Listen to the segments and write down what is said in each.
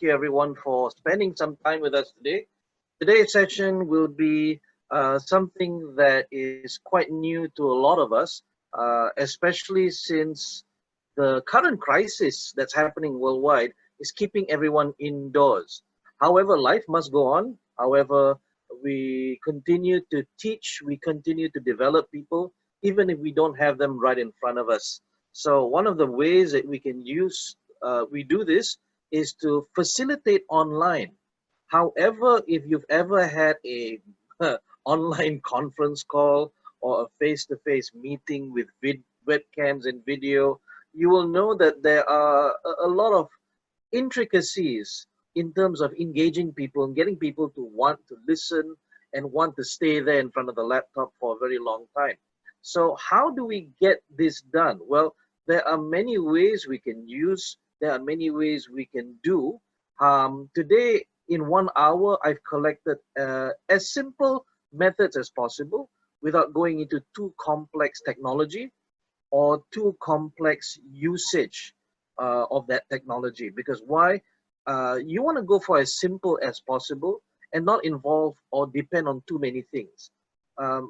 you everyone for spending some time with us today. Today's session will be something that is quite new to a lot of us, especially since the current crisis that's happening worldwide is keeping everyone indoors. However, life must go on. However, we continue to teach, we continue to develop people, even if we don't have them right in front of us. So one of the ways that we can use, we do this, is to facilitate online. However, if you've ever had a online conference call or a face-to-face meeting with webcams and video, you will know that there are a lot of intricacies in terms of engaging people and getting people to want to listen and want to stay there in front of the laptop for a very long time. So how do we get this done? Well, there are many ways we can use, there are many ways we can do. Today, in 1 hour, I've collected as simple methods as possible without going into too complex technology or too complex usage of that technology. Because why? You want to go for as simple as possible and not involve or depend on too many things.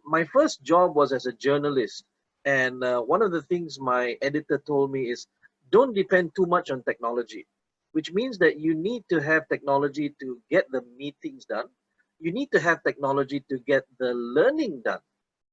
My first job was as a journalist, and one of the things my editor told me is don't depend too much on technology, which means that you need to have technology to get the meetings done. You need to have technology to get the learning done.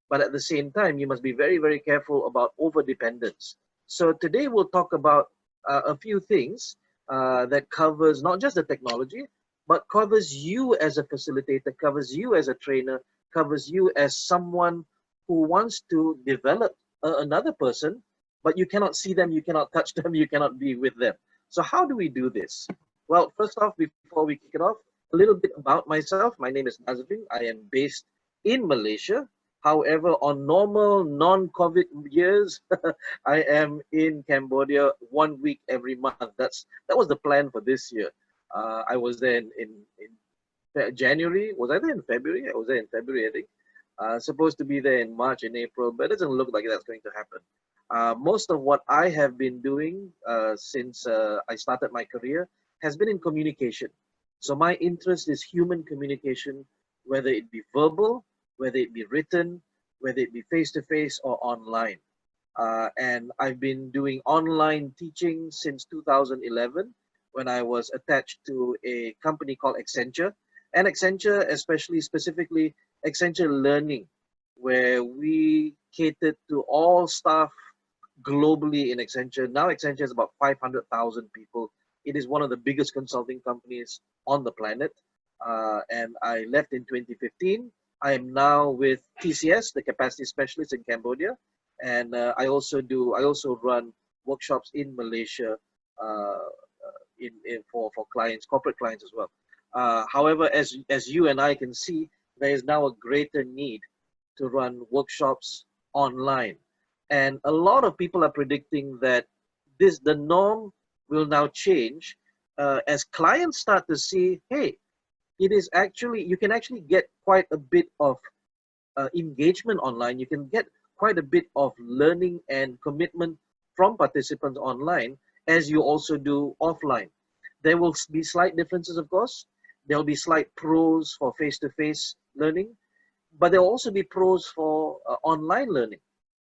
But at the same time, you must be very, very careful about over-dependence. So today we'll talk about a few things that covers not just the technology, but covers you as a facilitator, covers you as a trainer, covers you as someone who wants to develop another person, but you cannot see them, you cannot touch them, you cannot be with them. So how do we do this? Well, first off, before we kick it off, a little bit about myself. My name is Nazrin. I am based in Malaysia. However, on normal non-COVID years, I am in Cambodia 1 week every month. That was the plan for this year. I was there in January. Was I there in February? I was there in February, I think. Supposed to be there in March and April, but it doesn't look like that's going to happen. Most of what I have been doing since I started my career has been in communication. So my interest is human communication, whether it be verbal, whether it be written, whether it be face-to-face or online. And I've been doing online teaching since 2011 when I was attached to a company called Accenture. And Accenture, especially specifically Accenture Learning, where we catered to all staff globally in Accenture. Now Accenture is about 500,000 people. It is one of the biggest consulting companies on the planet. And I left in 2015. I am now with TCS, the capacity specialist in Cambodia. And I also run workshops in Malaysia for clients, corporate clients as well. However, as you and I can see, there is now a greater need to run workshops online. And a lot of people are predicting that the norm will now change as clients start to see, hey, you can actually get quite a bit of engagement online. You can get quite a bit of learning and commitment from participants online as you also do offline. There will be slight differences, of course. There'll be slight pros for face-to-face learning, but there'll also be pros for online learning.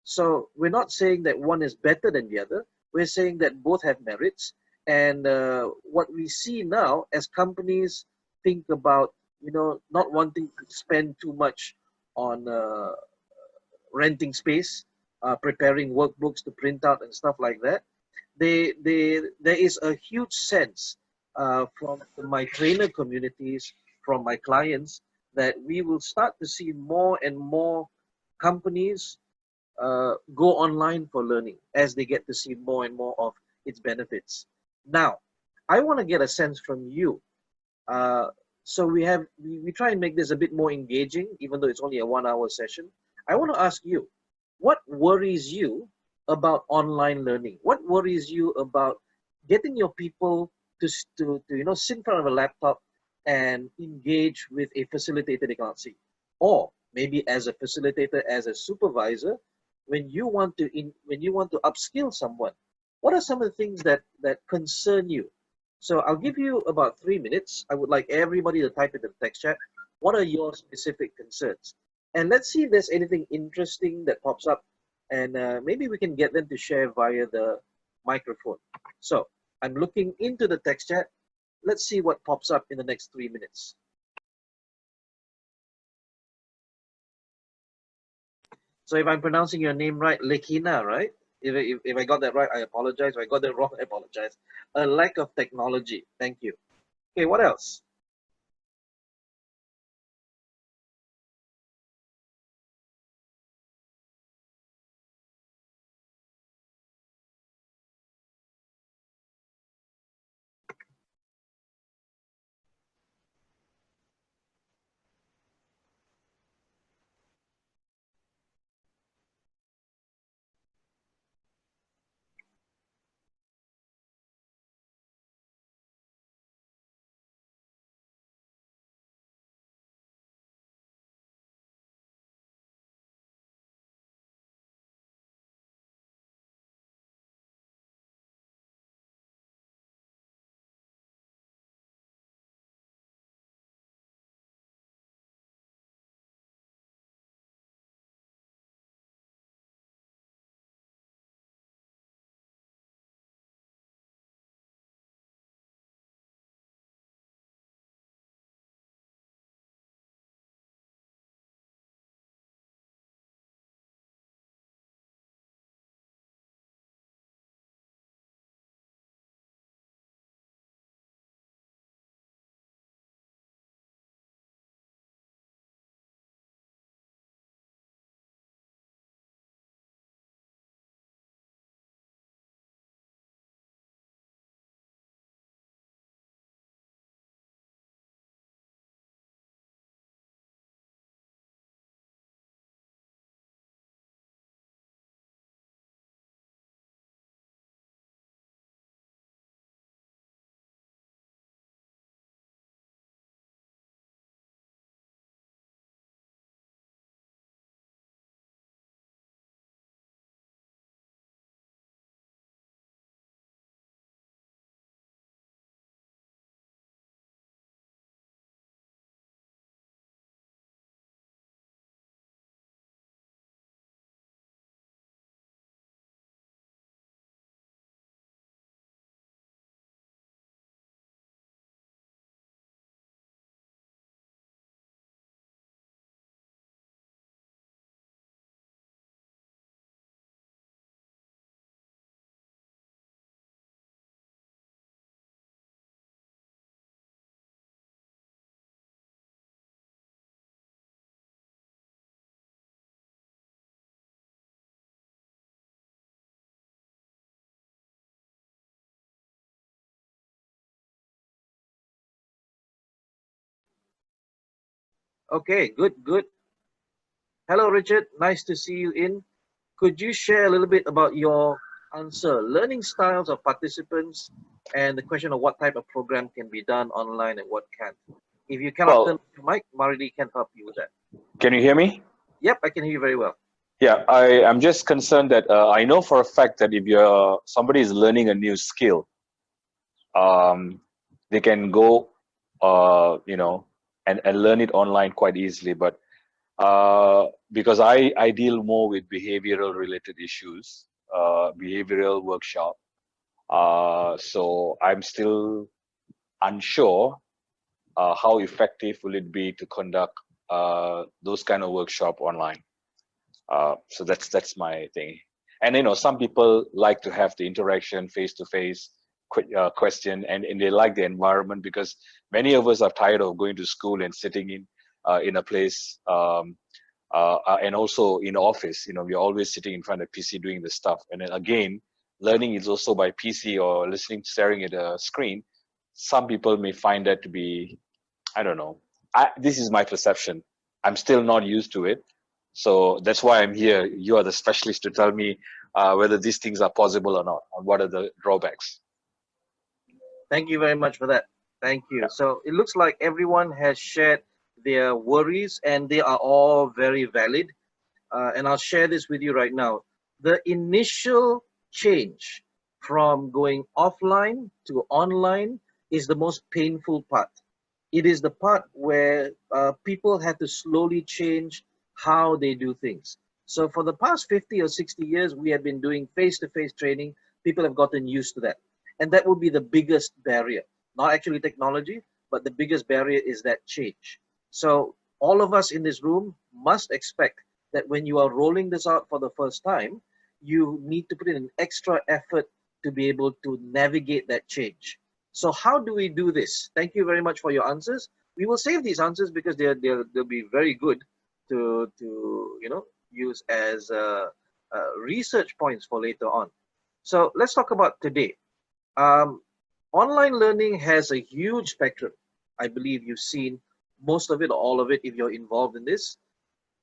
So we're not saying that one is better than the other. We're saying that both have merits. And what we see now as companies think about, not wanting to spend too much on renting space, preparing workbooks to print out and stuff like that, there is a huge sense from my trainer communities, from my clients, that we will start to see more and more companies go online for learning as they get to see more and more of its benefits. Now, I want to get a sense from you. So we try and make this a bit more engaging, even though it's only a 1 hour session. I want to ask you, what worries you about online learning? What worries you about getting your people to sit in front of a laptop and engage with a facilitator they can't see? Or maybe as a facilitator, as a supervisor, when you want to upskill someone, what are some of the things that concern you? So I'll give you about 3 minutes. I would like everybody to type in the text chat. What are your specific concerns? And let's see if there's anything interesting that pops up, and maybe we can get them to share via the microphone. So I'm looking into the text chat. Let's see what pops up in the next 3 minutes. So if I'm pronouncing your name right, Lekina, right? If I got that right, I apologize. If I got that wrong, I apologize. A lack of technology. Thank you. Okay, what else? Okay, good, good. Hello, Richard. Nice to see you in. Could you share a little bit about your answer, learning styles of participants, and the question of what type of program can be done online and what can't? If you cannot turn Well, on your mic, Marily can help you with that. can you hear me? Yep, I can hear you very well. Yeah, I'm just concerned that I know for a fact that if you're somebody is learning a new skill, um, they can go, and learn it online quite easily. But because I deal more with behavioral related issues, behavioral workshop, so I'm still unsure how effective will it be to conduct those kind of workshop online. So that's my thing. And some people like to have the interaction face to face question, and they like the environment because many of us are tired of going to school and sitting in a place, and also in office. We're always sitting in front of PC doing the stuff. And then again, learning is also by PC or listening, staring at a screen. Some people may find that to be, I don't know. This is my perception. I'm still not used to it. So that's why I'm here. You are the specialist to tell me whether these things are possible or not, and what are the drawbacks. Thank you very much for that. Thank you. Yeah. So it looks like everyone has shared their worries, and they are all very valid. And I'll share this with you right now. The initial change from going offline to online is the most painful part. It is the part where people have to slowly change how they do things. So for the past 50 or 60 years, we have been doing face-to-face training. People have gotten used to that. And that will be the biggest barrier. Not actually technology, but the biggest barrier is that change. So all of us in this room must expect that when you are rolling this out for the first time, you need to put in an extra effort to be able to navigate that change. So how do we do this? Thank you very much for your answers. We will save these answers because they'll be very good to use as research points for later on. So let's talk about today. Um, Online learning has a huge spectrum. I believe you've seen most of it or all of it if you're involved in this.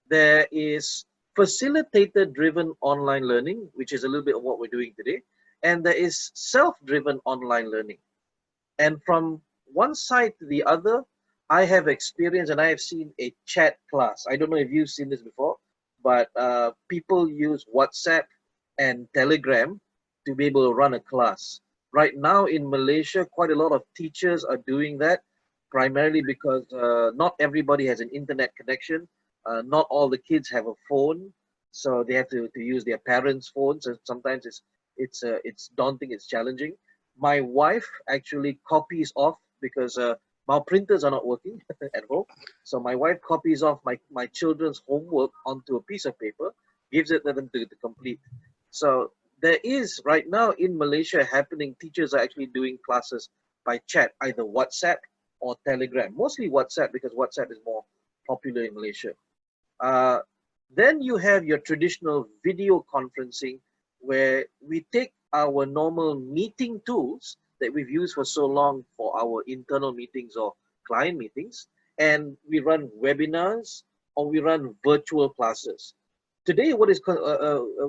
There is facilitator driven online learning, which is a little bit of what we're doing today. And there is self driven online learning. And from one side to the other, I have experienced and I have seen a chat class. I don't know if you've seen this before, but people use WhatsApp and Telegram to be able to run a class. Right now in Malaysia, quite a lot of teachers are doing that, primarily because not everybody has an internet connection. Not all the kids have a phone, so they have to use their parents' phones. And sometimes it's daunting, it's challenging. My wife actually copies off because my printers are not working at home. So my wife copies off my children's homework onto a piece of paper, gives it to them to complete. So there is right now in Malaysia happening, teachers are actually doing classes by chat, either WhatsApp or Telegram. Mostly WhatsApp because WhatsApp is more popular in Malaysia. Uh, then you have your traditional video conferencing where we take our normal meeting tools that we've used for so long for our internal meetings or client meetings, and we run webinars or we run virtual classes. Today, what is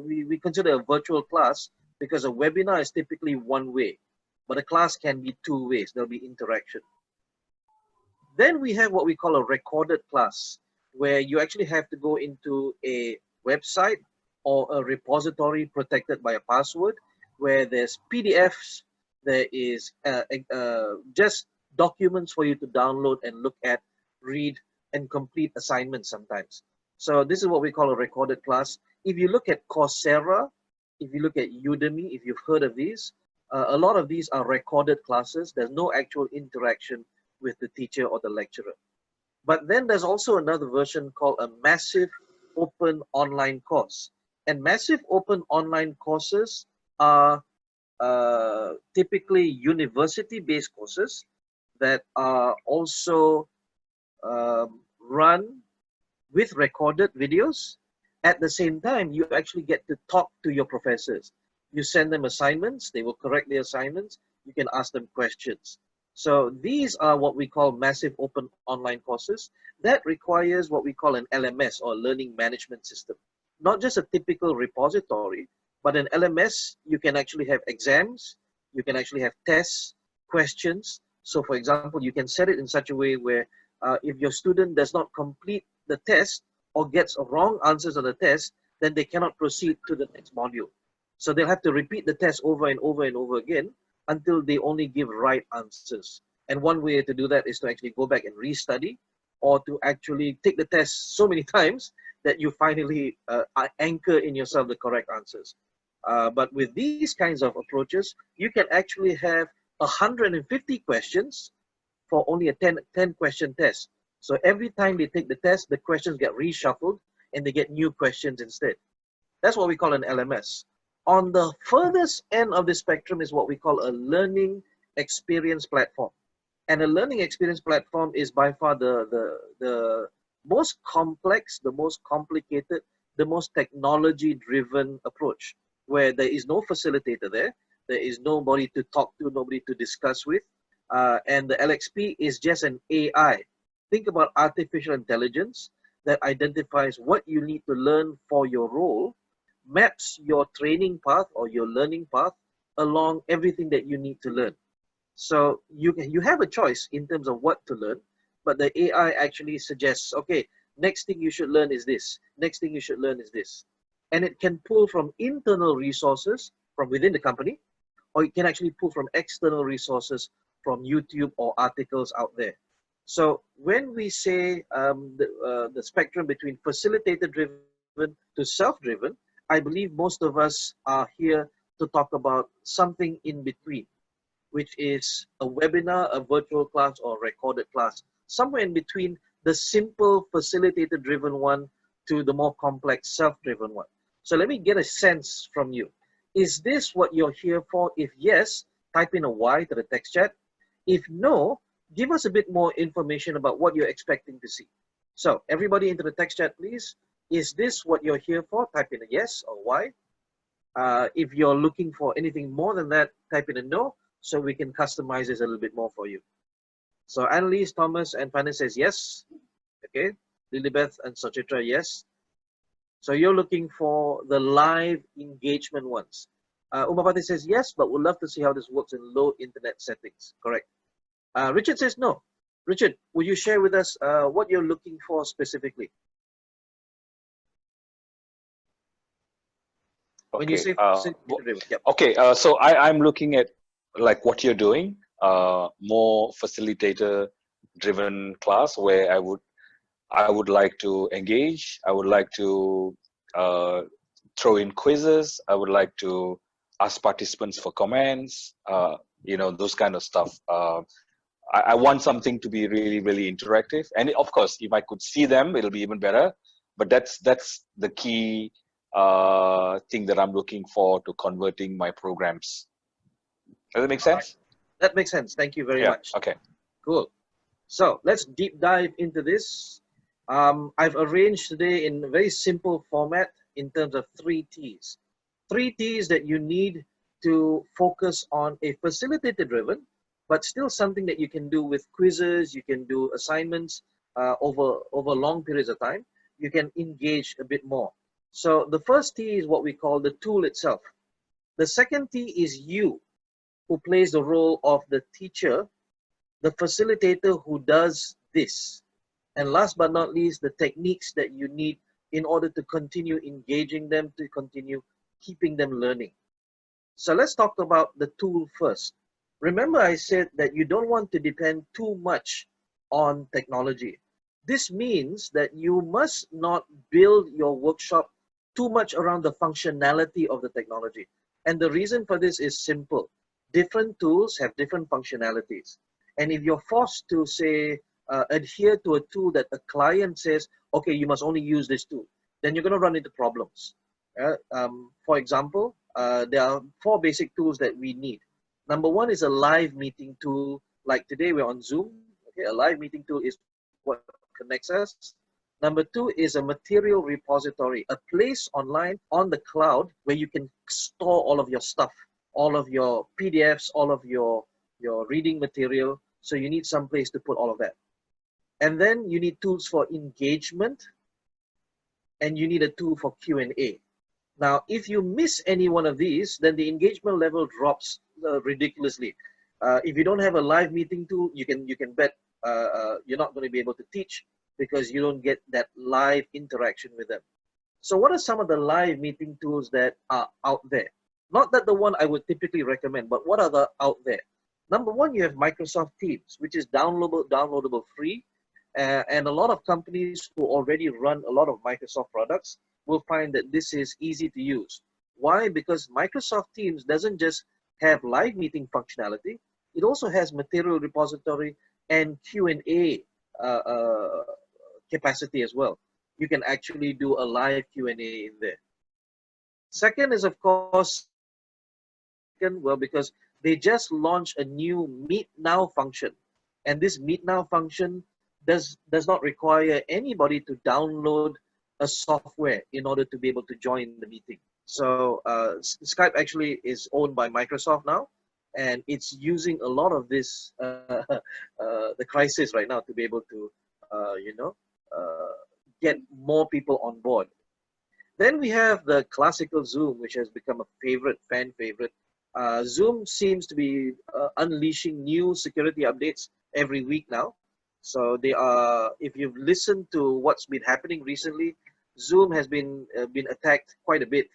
we consider a virtual class because a webinar is typically one way, but a class can be two ways. There'll be interaction. Then we have what we call a recorded class, where you actually have to go into a website or a repository protected by a password, where there's PDFs, there is just documents for you to download and look at, read, and complete assignments sometimes. So this is what we call a recorded class. If you look at Coursera, if you look at Udemy, if you've heard of these, a lot of these are recorded classes. There's no actual interaction with the teacher or the lecturer. But then there's also another version called a massive open online course. And massive open online courses are typically university-based courses that are also run with recorded videos. At the same time, you actually get to talk to your professors. You send them assignments, they will correct the assignments, you can ask them questions. So these are what we call massive open online courses. That requires what we call an LMS or learning management system. Not just a typical repository, but an LMS, you can actually have exams, you can actually have tests, questions. So for example, you can set it in such a way where if your student does not complete the test or gets wrong answers on the test, then they cannot proceed to the next module. So they'll have to repeat the test over and over and over again until they only give right answers. And one way to do that is to actually go back and restudy, or to actually take the test so many times that you finally anchor in yourself the correct answers. But with these kinds of approaches, you can actually have 150 questions for only a 10 question test. So every time they take the test, the questions get reshuffled and they get new questions instead. That's what we call an LMS. On the furthest end of the spectrum is what we call a learning experience platform. And a learning experience platform is by far the most complex, the most complicated, the most technology-driven approach, where there is no facilitator there is nobody to talk to, nobody to discuss with, and the LXP is just an AI. Think about artificial intelligence that identifies what you need to learn for your role, maps your training path or your learning path along everything that you need to learn. So you have a choice in terms of what to learn, but the AI actually suggests, okay, next thing you should learn is this, next thing you should learn is this. And it can pull from internal resources from within the company, or it can actually pull from external resources from YouTube or articles out there. So when we say the spectrum between facilitator driven to self-driven, I believe most of us are here to talk about something in between, which is a webinar, a virtual class, or recorded class, somewhere in between the simple facilitator driven one to the more complex self-driven one. So let me get a sense from you. Is this what you're here for? If yes, type in a Y to the text chat. If no, give us a bit more information about what you're expecting to see. So everybody into the text chat, please. Is this what you're here for? Type in a yes or Y. If you're looking for anything more than that, type in a no, so we can customize this a little bit more for you. So Annalise, Thomas, and Fanny says yes. Okay. Lilibeth and Sochitra, yes. So you're looking for the live engagement ones. Umapati says yes, but would love to see how this works in low internet settings. Correct. Richard says no. Richard, will you share with us what you're looking for specifically? When you Okay. say facilitator-driven, yep. Okay. So I'm looking at like what you're doing, more facilitator-driven class where I would like to engage. I would like to throw in quizzes. I would like to ask participants for comments. You know, those kind of stuff. I want something to be really, really interactive. And of course, if I could see them, it'll be even better. But that's the key thing that I'm looking for to converting my programs. Does that make sense? That makes sense. Thank you very Yeah. much. Okay. Cool. So let's deep dive into this. I've arranged today in a very simple format in terms of 3 T's. 3 T's that you need to focus on a facilitator driven, but still something that you can do with quizzes, you can do assignments over long periods of time. You can engage a bit more. So the first T is what we call the tool itself. The second T is you, who plays the role of the teacher, the facilitator who does this. And last but not least, the techniques that you need in order to continue engaging them, to continue keeping them learning. So let's talk about the tool first. Remember, I said that you don't want to depend too much on technology. This means that you must not build your workshop too much around the functionality of the technology. And the reason for this is simple. Different tools have different functionalities. And if you're forced to, say, adhere to a tool that a client says, okay, you must only use this tool, then you're going to run into problems. For example, there are 4 basic tools that we need. Number 1 is a live meeting tool. Like today, we're on Zoom. Okay, a live meeting tool is what connects us. Number 2 is a material repository, a place online on the cloud where you can store all of your stuff, all of your PDFs, all of your reading material. So you need some place to put all of that. And then you need tools for engagement, and you need a tool for Q&A. Now, if you miss any one of these, then the engagement level drops ridiculously. If you don't have a live meeting tool, you can bet you're not going to be able to teach because you don't get that live interaction with them. So what are some of the live meeting tools that are out there? Not that the one I would typically recommend, but what are the out there? Number 1, you have Microsoft Teams, which is downloadable free. And a lot of companies who already run a lot of Microsoft products will find that this is easy to use. Why? Because Microsoft Teams doesn't just have live meeting functionality, it also has material repository and Q&A capacity as well. You can actually do a live Q&A in there. Second is, of course, because they just launched a new Meet Now function. And this Meet Now function does not require anybody to download a software in order to be able to join the meeting. So Skype actually is owned by Microsoft now, and it's using a lot of this, the crisis right now, to be able to, get more people on board. Then we have the classical Zoom, which has become a fan favorite. Zoom seems to be unleashing new security updates every week now. So they are, if you've listened to what's been happening recently, Zoom has been attacked quite a bit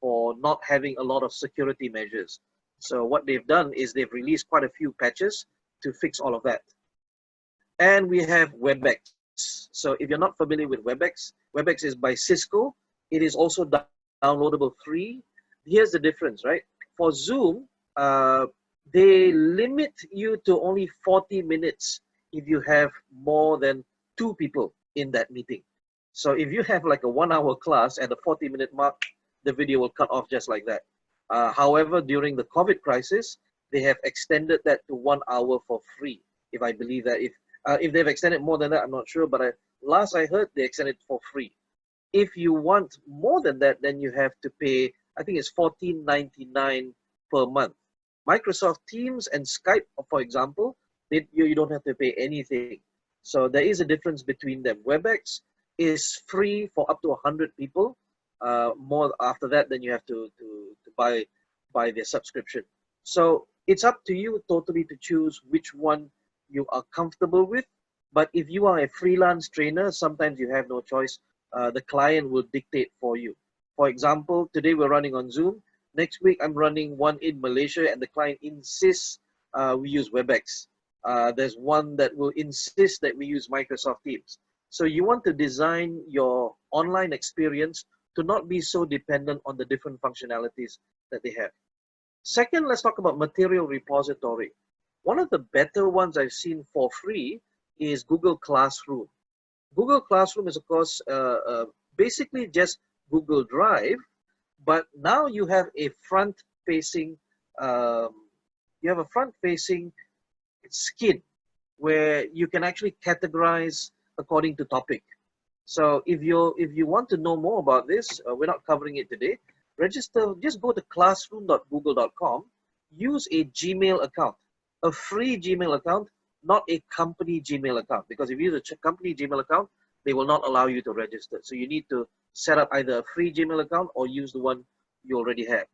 for not having a lot of security measures. So what they've done is they've released quite a few patches to fix all of that. And we have WebEx. So if you're not familiar with WebEx, WebEx is by Cisco. It is also downloadable free. Here's the difference, right? For Zoom, they limit you to only 40 minutes if you have more than 2 people in that meeting. So if you have like a 1-hour class at the 40-minute mark, the video will cut off just like that. However, during the COVID crisis, they have extended that to 1 hour for free. If I believe that, if they've extended more than that, I'm not sure. But last I heard, they extended for free. If you want more than that, then you have to pay, I think it's $14.99 per month. Microsoft Teams and Skype, for example, you don't have to pay anything. So there is a difference between them. WebEx is free for up to 100 people. More after that, then you have to buy their subscription. So it's up to you totally to choose which one you are comfortable with. But if you are a freelance trainer, sometimes you have no choice. The client will dictate for you. For example, today we're running on Zoom. Next week I'm running one in Malaysia, and the client insists we use WebEx. There's one that will insist that we use Microsoft Teams. So you want to design your online experience to not be so dependent on the different functionalities that they have. Second, let's talk about material repository. One of the better ones I've seen for free is Google Classroom. Google Classroom is, of course, basically just Google Drive, but now you have a front-facing skin where you can actually categorize according to topic. So if you want to know more about this, we're not covering it today. Register, just go to classroom.google.com, use a Gmail account, a free Gmail account, not a company Gmail account, because if you use a company Gmail account, they will not allow you to register. So you need to set up either a free Gmail account or use the one you already have.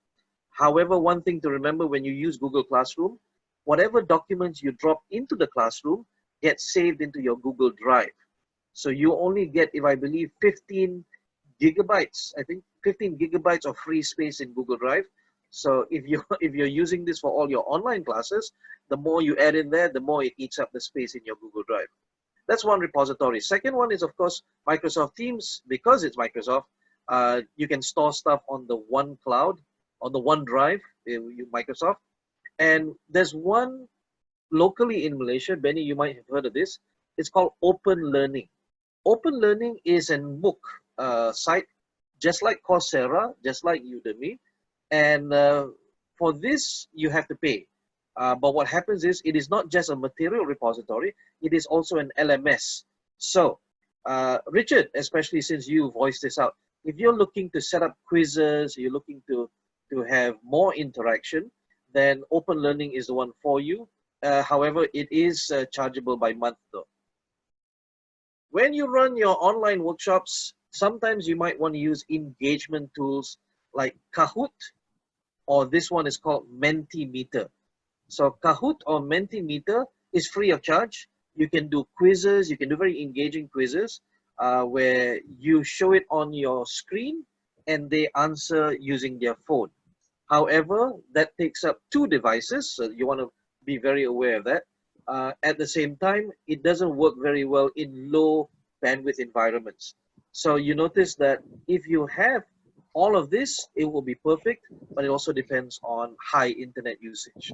However, one thing to remember when you use Google Classroom, whatever documents you drop into the classroom get saved into your Google Drive. So you only get, if I believe, 15 gigabytes, I think 15 gigabytes of free space in Google Drive. So if you're using this for all your online classes, the more you add in there, the more it eats up the space in your Google Drive. That's one repository. Second one is, of course, Microsoft Teams. Because it's Microsoft, you can store stuff on the one cloud, on the OneDrive, Microsoft. And there's one locally in Malaysia, Benny, you might have heard of this. It's called Open Learning. Open Learning is a MOOC site, just like Coursera, just like Udemy. And for this, you have to pay. But what happens is, it is not just a material repository, it is also an LMS. So, Richard, especially since you voiced this out, if you're looking to set up quizzes, you're looking to have more interaction, then Open Learning is the one for you. However, it is chargeable by month though. When you run your online workshops, sometimes you might want to use engagement tools like Kahoot, or this one is called Mentimeter. So Kahoot or Mentimeter is free of charge. You can do quizzes, you can do very engaging quizzes where you show it on your screen and they answer using their phone. However, that takes up 2 devices, so you want to be very aware of that. At the same time, it doesn't work very well in low bandwidth environments. So you notice that if you have all of this, it will be perfect, but it also depends on high internet usage.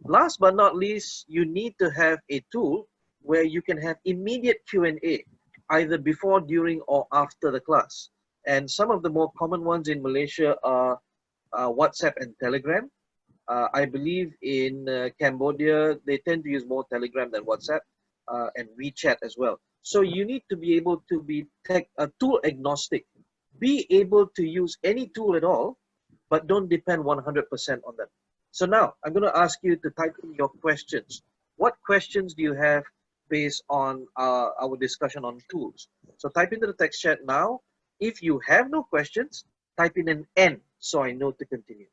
Last but not least, you need to have a tool where you can have immediate Q&A, either before, during, or after the class. And some of the more common ones in Malaysia are WhatsApp and Telegram. I believe in Cambodia, they tend to use more Telegram than WhatsApp, and WeChat as well. So you need to be able to be tool agnostic. Be able to use any tool at all, but don't depend 100% on them. So now I'm going to ask you to type in your questions. What questions do you have based on our discussion on tools? So type into the text chat now. If you have no questions, type in an N so I know to continue.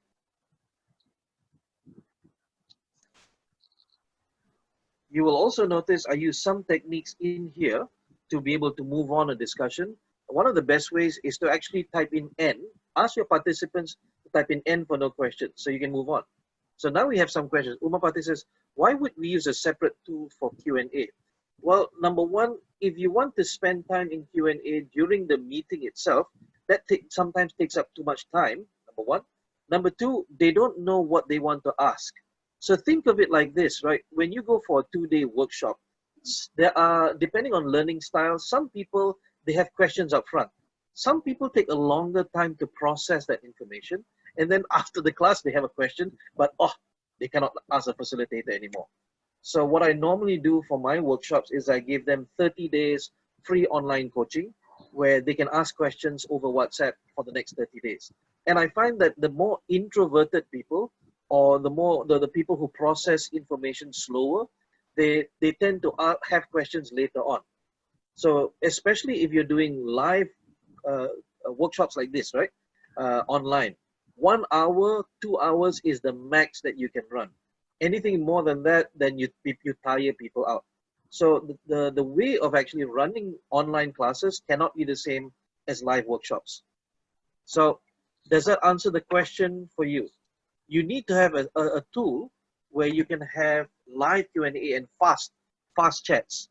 You will also notice I use some techniques in here to be able to move on a discussion. One of the best ways is to actually type in N. Ask your participants to type in N for no questions so you can move on. So now we have some questions. Umapati says, why would we use a separate tool for Q&A? Well, number one, if you want to spend time in Q&A during the meeting itself, that sometimes takes up too much time, number one. Number two, they don't know what they want to ask. So think of it like this, right? When you go for a 2-day workshop, there are, depending on learning styles, some people, they have questions up front. Some people take a longer time to process that information. And then after the class, they have a question, but they cannot ask a facilitator anymore. So what I normally do for my workshops is I give them 30 days free online coaching where they can ask questions over WhatsApp for the next 30 days. And I find that the more introverted people, or the people who process information slower, they tend to have questions later on. So especially if you're doing live workshops like this, right? Online, 1 hour, 2 hours is the max that you can run. Anything more than that, then you tire people out. So the way of actually running online classes cannot be the same as live workshops. So does that answer the question for you? You need to have a tool where you can have live Q&A and fast chats.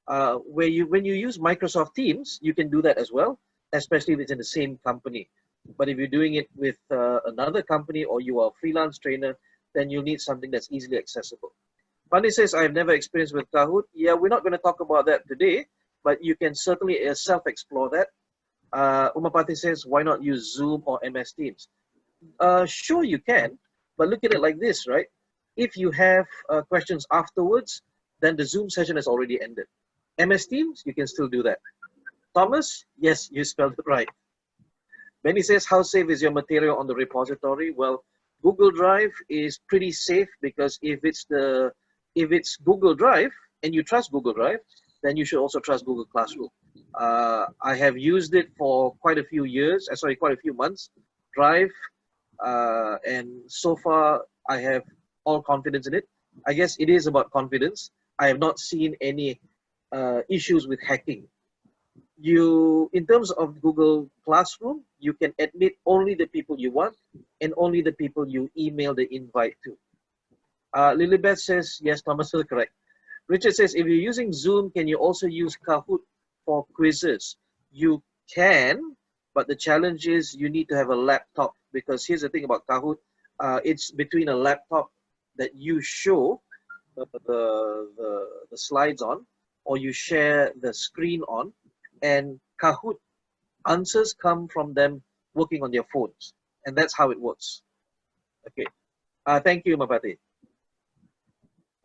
When you use Microsoft Teams, you can do that as well, especially if it's in the same company. But if you're doing it with another company or you are a freelance trainer, then you'll need something that's easily accessible. Pani says, I've never experienced with Kahoot. Yeah, we're not going to talk about that today, but you can certainly self-explore that. Umapati says, why not use Zoom or MS Teams? Sure, you can, but look at it like this, right? If you have questions afterwards, then the Zoom session has already ended. MS Teams, you can still do that. Thomas, yes, you spelled it right. Benny says, how safe is your material on the repository? Well, Google Drive is pretty safe because if it's Google Drive and you trust Google Drive, then you should also trust Google Classroom. I have used it for quite a few years, quite a few months, Drive, and so far I have all confidence in it. I guess it is about confidence. I have not seen any issues with hacking. In terms of Google Classroom, you can admit only the people you want and only the people you email the invite to. Lilibeth says, yes, Thomas is correct. Richard says, if you're using Zoom, can you also use Kahoot for quizzes? You can, but the challenge is you need to have a laptop, because here's the thing about Kahoot. It's between a laptop that you show the slides on, or you share the screen on, and Kahoot answers come from them working on their phones, and that's how it works. Okay, thank you, Mapati.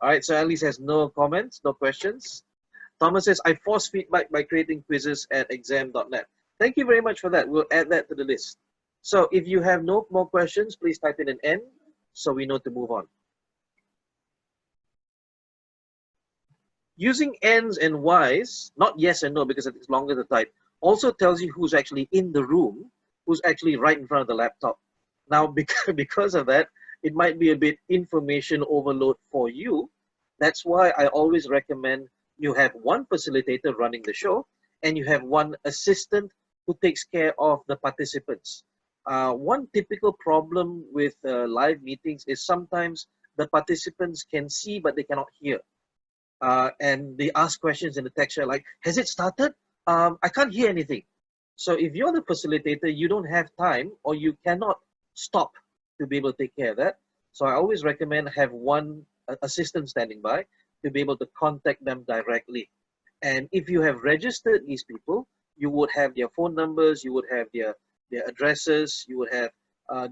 All right, so Alice has no comments, no questions. Thomas says, I force feedback by creating quizzes at exam.net. Thank you very much for that. We'll add that to the list. So if you have no more questions, please type in an N so we know to move on. Using N's and Y's, not yes and no because it's longer to type, also tells you who's actually in the room, who's actually right in front of the laptop. Now, because of that, it might be a bit information overload for you. That's why I always recommend you have one facilitator running the show and you have one assistant who takes care of the participants. One typical problem with live meetings is sometimes the participants can see but they cannot hear. And they ask questions in the text share like, has it started? I can't hear anything. So if you're the facilitator, you don't have time or you cannot stop to be able to take care of that. So I always recommend have one assistant standing by to be able to contact them directly. And if you have registered these people, you would have their phone numbers, you would have their addresses, you would have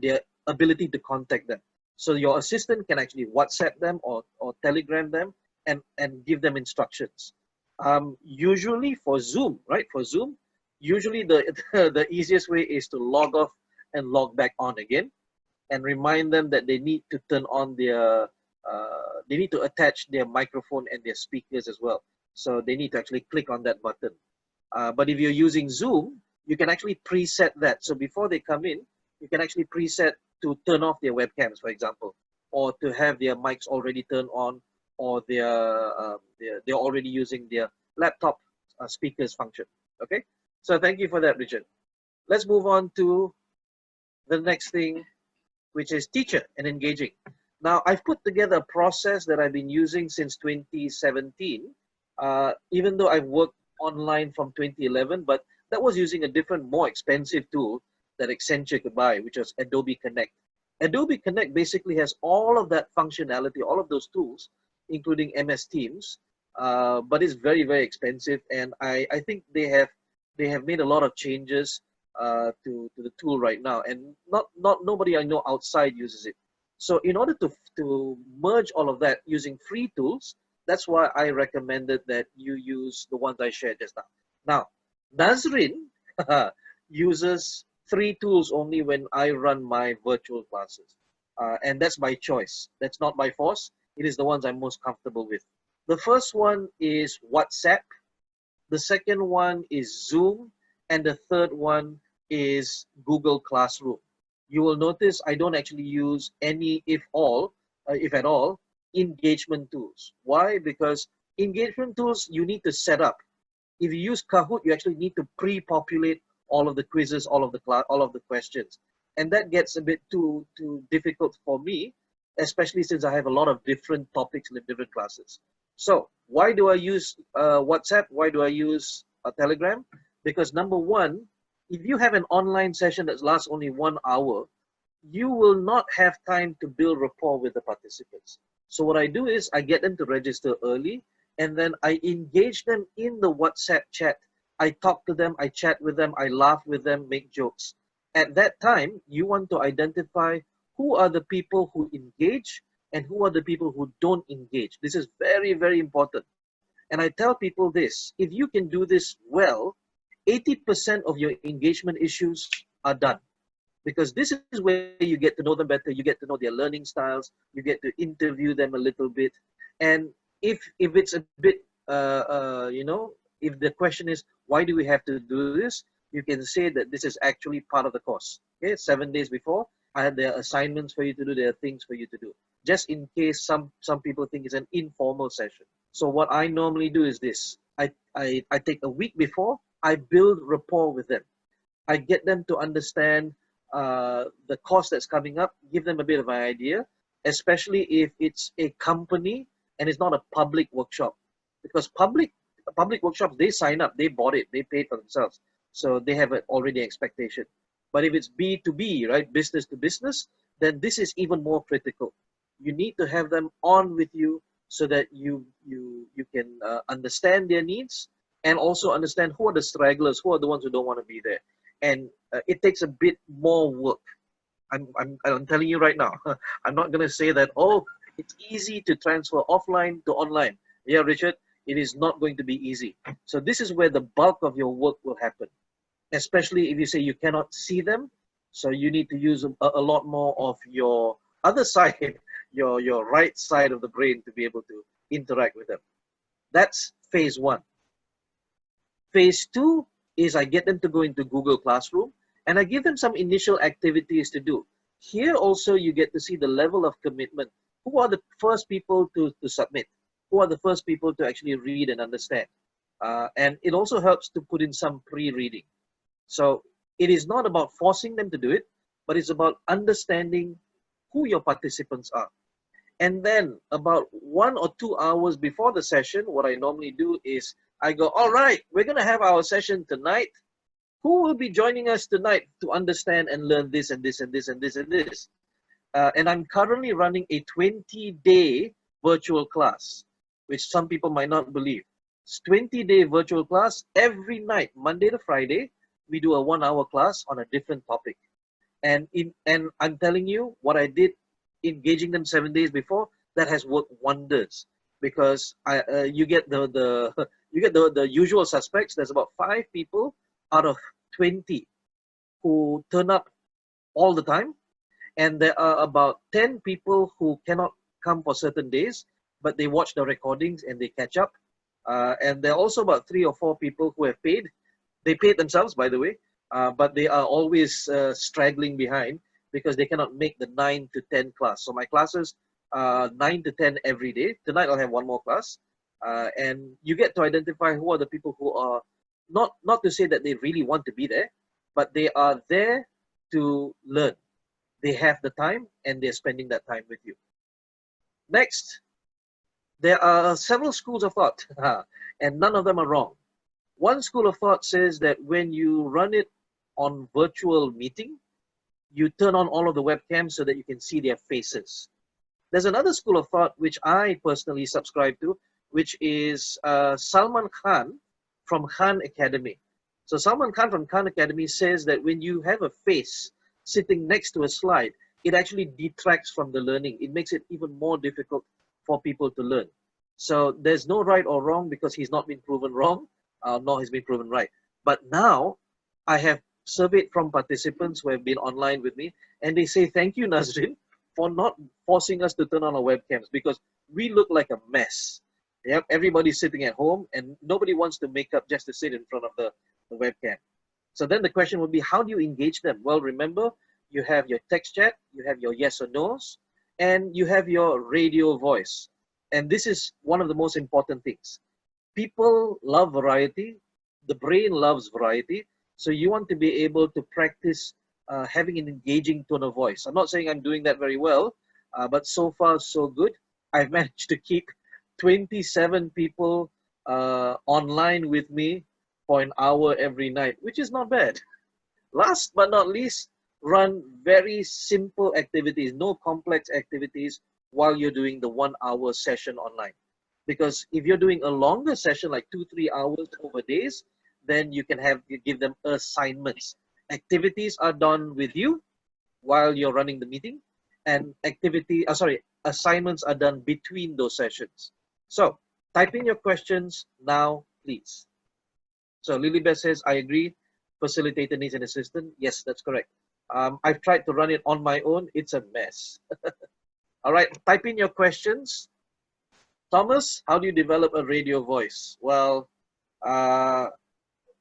their ability to contact them. So your assistant can actually WhatsApp them or Telegram them and give them instructions. Usually for Zoom, right? For Zoom, usually the easiest way is to log off and log back on again and remind them that they need to turn on their, they need to attach their microphone and their speakers as well. So they need to actually click on that button. But if you're using Zoom, you can actually preset that. So before they come in, you can actually preset to turn off their webcams, for example, or to have their mics already turned on, or they're already using their laptop speakers function. Okay, so thank you for that, Richard. Let's move on to the next thing, which is teacher and engaging. Now, I've put together a process that I've been using since 2017, even though I've worked online from 2011, but that was using a different, more expensive tool that Accenture could buy, which was Adobe Connect. Adobe Connect basically has all of that functionality, all of those tools, including MS Teams, but it's very, very expensive. And I think they have made a lot of changes to the tool right now, and not nobody I know outside uses it. So in order to merge all of that using free tools, that's why I recommended that you use the ones I shared just now. Now, Nazrin uses three tools only when I run my virtual classes. And that's by choice. That's not by force. It is the ones I'm most comfortable with. The first one is WhatsApp. The second one is Zoom. And the third one is Google Classroom. You will notice I don't actually use any, if at all, engagement tools. Why? Because engagement tools you need to set up. If you use Kahoot, you actually need to pre-populate all of the quizzes, all of the questions, and that gets a bit too difficult for me, especially since I have a lot of different topics in different classes. So why do I use WhatsApp? Why do I use Telegram? Because number one, if you have an online session that lasts only 1 hour, you will not have time to build rapport with the participants. So what I do is I get them to register early, and then I engage them in the WhatsApp chat. I talk to them, I chat with them, I laugh with them, make jokes. At that time, you want to identify who are the people who engage and who are the people who don't engage. This is very, very important. And I tell people this, if you can do this well, 80% of your engagement issues are done. Because this is where you get to know them better, you get to know their learning styles, you get to interview them a little bit. And if it's a bit, if the question is, why do we have to do this? You can say that this is actually part of the course. Okay, 7 days before, I had there are assignments for you to do, there are things for you to do. Just in case some people think it's an informal session. So what I normally do is this. I take a week before, I build rapport with them. I get them to understand the course that's coming up, give them a bit of an idea, especially if it's a company and it's not a public workshop. Because public workshops, they sign up, they bought it, they paid for themselves. So they have already an expectation. But if it's B2B, right, business to business, then this is even more critical. You need to have them on with you so that you can understand their needs and also understand who are the stragglers, who are the ones who don't want to be there. And it takes a bit more work. I'm telling you right now. I'm not going to say that, oh, it's easy to transfer offline to online. Yeah, Richard, it is not going to be easy. So this is where the bulk of your work will happen, especially if you say you cannot see them. So you need to use a lot more of your other side, your right side of the brain to be able to interact with them. That's phase one. Phase two is I get them to go into Google Classroom and I give them some initial activities to do. Here also you get to see the level of commitment. Who are the first people to submit? Who are the first people to actually read and understand? And it also helps to put in some pre-reading. So it is not about forcing them to do it, but it's about understanding who your participants are. And then about 1 or 2 hours before the session, what I normally do is I go, all right, we're going to have our session tonight. Who will be joining us tonight to understand and learn this and this and this and this and this? And I'm currently running a 20-day virtual class, which some people might not believe. It's 20-day virtual class every night, Monday to Friday. We do a 1-hour class on a different topic. And I'm telling you, what I did engaging them 7 days before, that has worked wonders, because you get the usual suspects. There's about 5 people out of 20 who turn up all the time, and there are about 10 people who cannot come for certain days, but they watch the recordings and they catch up. And there are also about 3 or 4 people who have paid. They paid themselves, by the way, but they are always straggling behind because they cannot make the 9 to 10 class. So my classes are 9 to 10 every day. Tonight I'll have 1 more class. And you get to identify who are the people who are, not to say that they really want to be there, but they are there to learn. They have the time and they're spending that time with you. Next, there are several schools of thought, and none of them are wrong. One school of thought says that when you run it on virtual meeting, you turn on all of the webcams so that you can see their faces. There's another school of thought which I personally subscribe to, which is Salman Khan from Khan Academy. So Salman Khan from Khan Academy says that when you have a face sitting next to a slide, it actually detracts from the learning. It makes it even more difficult for people to learn. So there's no right or wrong because he's not been proven wrong, nor has been proven right. But now I have surveyed from participants who have been online with me, and they say, thank you, Nazrin, for not forcing us to turn on our webcams because we look like a mess. Yep, everybody's sitting at home and nobody wants to make up just to sit in front of the webcam. So then the question would be, how do you engage them? Well, remember, you have your text chat, you have your yes or no's, and you have your radio voice. And this is one of the most important things. People love variety. The brain loves variety. So you want to be able to practice having an engaging tone of voice. I'm not saying I'm doing that very well, but so far so good. I've managed to keep 27 people online with me for an hour every night, which is not bad. Last but not least, run very simple activities, no complex activities while you're doing the 1 hour session online. Because if you're doing a longer session, like 2-3 hours over days, then you can give them assignments. Activities are done with you while you're running the meeting, and assignments are done between those sessions. So type in your questions now, please. So Lilybeth says, I agree, facilitator needs an assistant. Yes, that's correct. I've tried to run it on my own. It's a mess. All right, type in your questions. Thomas, how do you develop a radio voice? Well,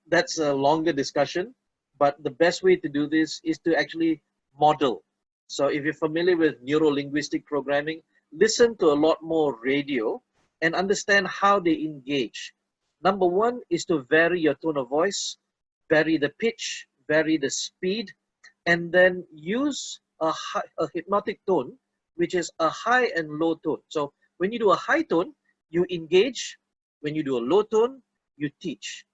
that's a longer discussion, but the best way to do this is to actually model. So if you're familiar with neuro-linguistic programming, listen to a lot more radio and understand how they engage. Number one is to vary your tone of voice, vary the pitch, vary the speed, and then use a hypnotic tone, which is a high and low tone. So when you do a high tone, you engage. When you do a low tone, you teach.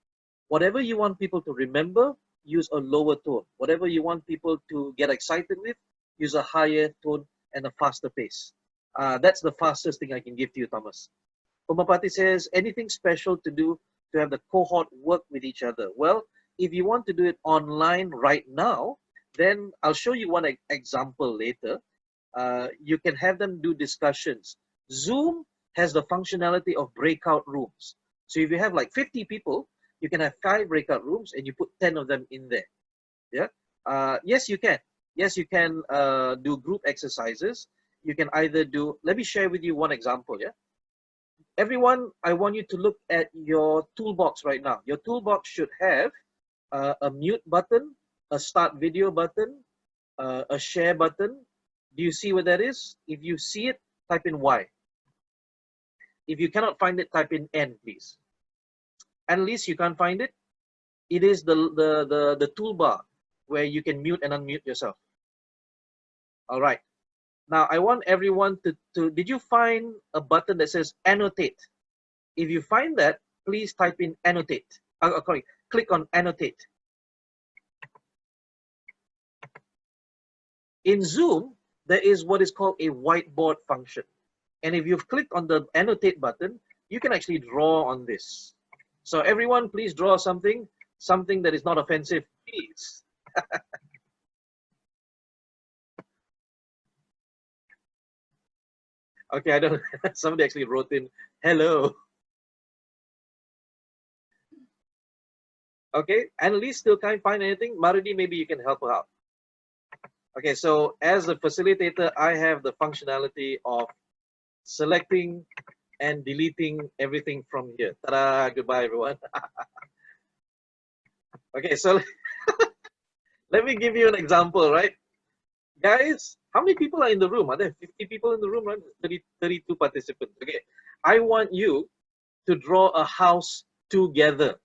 Whatever you want people to remember, use a lower tone. Whatever you want people to get excited with, use a higher tone and a faster pace. That's the fastest thing I can give to you, Thomas. Umapati says, anything special to do to have the cohort work with each other? Well, if you want to do it online right now, then I'll show you one example later. You can have them do discussions. Zoom has the functionality of breakout rooms. So if you have like 50 people, you can have 5 breakout rooms and you put 10 of them in there. Yeah. Yes, you can. Yes, you can do group exercises. You can either do, let me share with you one example. Yeah. Everyone, I want you to look at your toolbox right now. Your toolbox should have a mute button, a start video button, a share button. Do you see what that is? If you see it, type in Y. If you cannot find it, type in N, please. Annalise, you can't find it? It is the toolbar where you can mute and unmute yourself. All right. Now, I want everyone to did you find a button that says annotate? If you find that, please type in annotate. Sorry, click on annotate. In Zoom, there is what is called a whiteboard function. And if you've clicked on the annotate button, you can actually draw on this. So everyone, please draw something that is not offensive, please. Okay, I don't, somebody actually wrote in, hello. Okay, Annalise still can't find anything. Marudi, maybe you can help her out. Okay, so as a facilitator, I have the functionality of selecting and deleting everything from here. Ta-da, goodbye everyone. Okay, so let me give you an example, right? Guys, how many people are in the room? Are there 50 people in the room, right? 32 participants. Okay, I want you to draw a house together.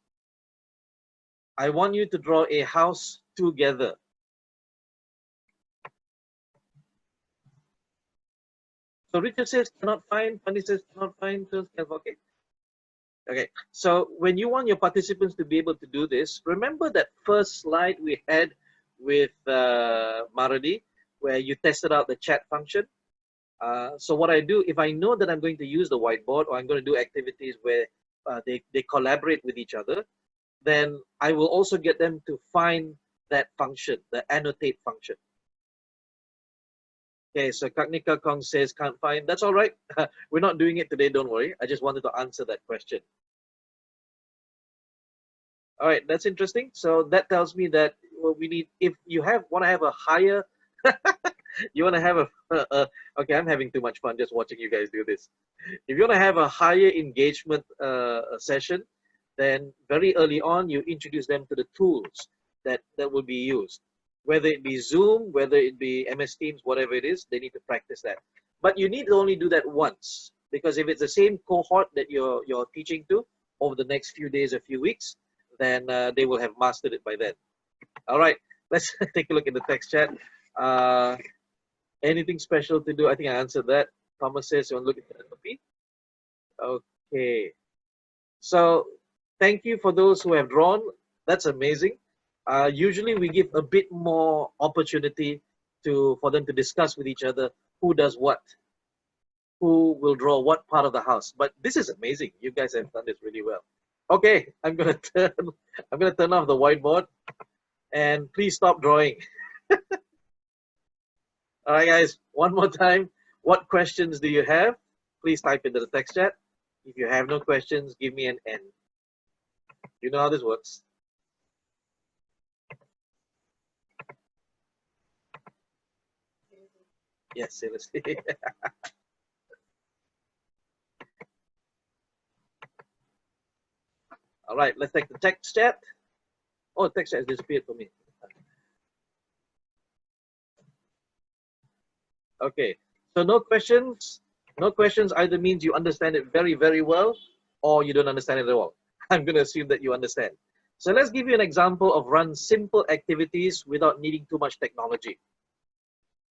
I want you to draw a house together. So Richard says cannot find, Fanny says cannot find, okay. Okay, so when you want your participants to be able to do this, remember that first slide we had with Maradi, where you tested out the chat function. So what I do, if I know that I'm going to use the whiteboard or I'm going to do activities where they collaborate with each other, then I will also get them to find that function, the annotate function. Okay, so Kaknika Kong says can't find. That's all right. We're not doing it today, don't worry. I just wanted to answer that question. All right, that's interesting. So that tells me that we need, if you want to have a higher, you want to have okay, I'm having too much fun just watching you guys do this. If you want to have a higher engagement session, then very early on, you introduce them to the tools that will be used. Whether it be Zoom, whether it be MS Teams, whatever it is, they need to practice that. But you need to only do that once, because if it's the same cohort that you're teaching to over the next few days or few weeks, then they will have mastered it by then. All right, let's take a look at the text chat. Anything special to do? I think I answered that. Thomas says you want to look at the NLP. Okay, so thank you for those who have drawn. That's amazing. Usually we give a bit more opportunity for them to discuss with each other who does what, who will draw what part of the house. But this is amazing. You guys have done this really well. Okay, I'm gonna turn off the whiteboard, and please stop drawing. All right, guys, one more time. What questions do you have? Please type into the text chat. If you have no questions, give me an N. You know how this works. Yes, seriously. All right, let's take the text chat. Oh, text chat has disappeared for me. Okay, so no questions. No questions either means you understand it very, very well, or you don't understand it at all. I'm going to assume that you understand. So let's give you an example of run simple activities without needing too much technology.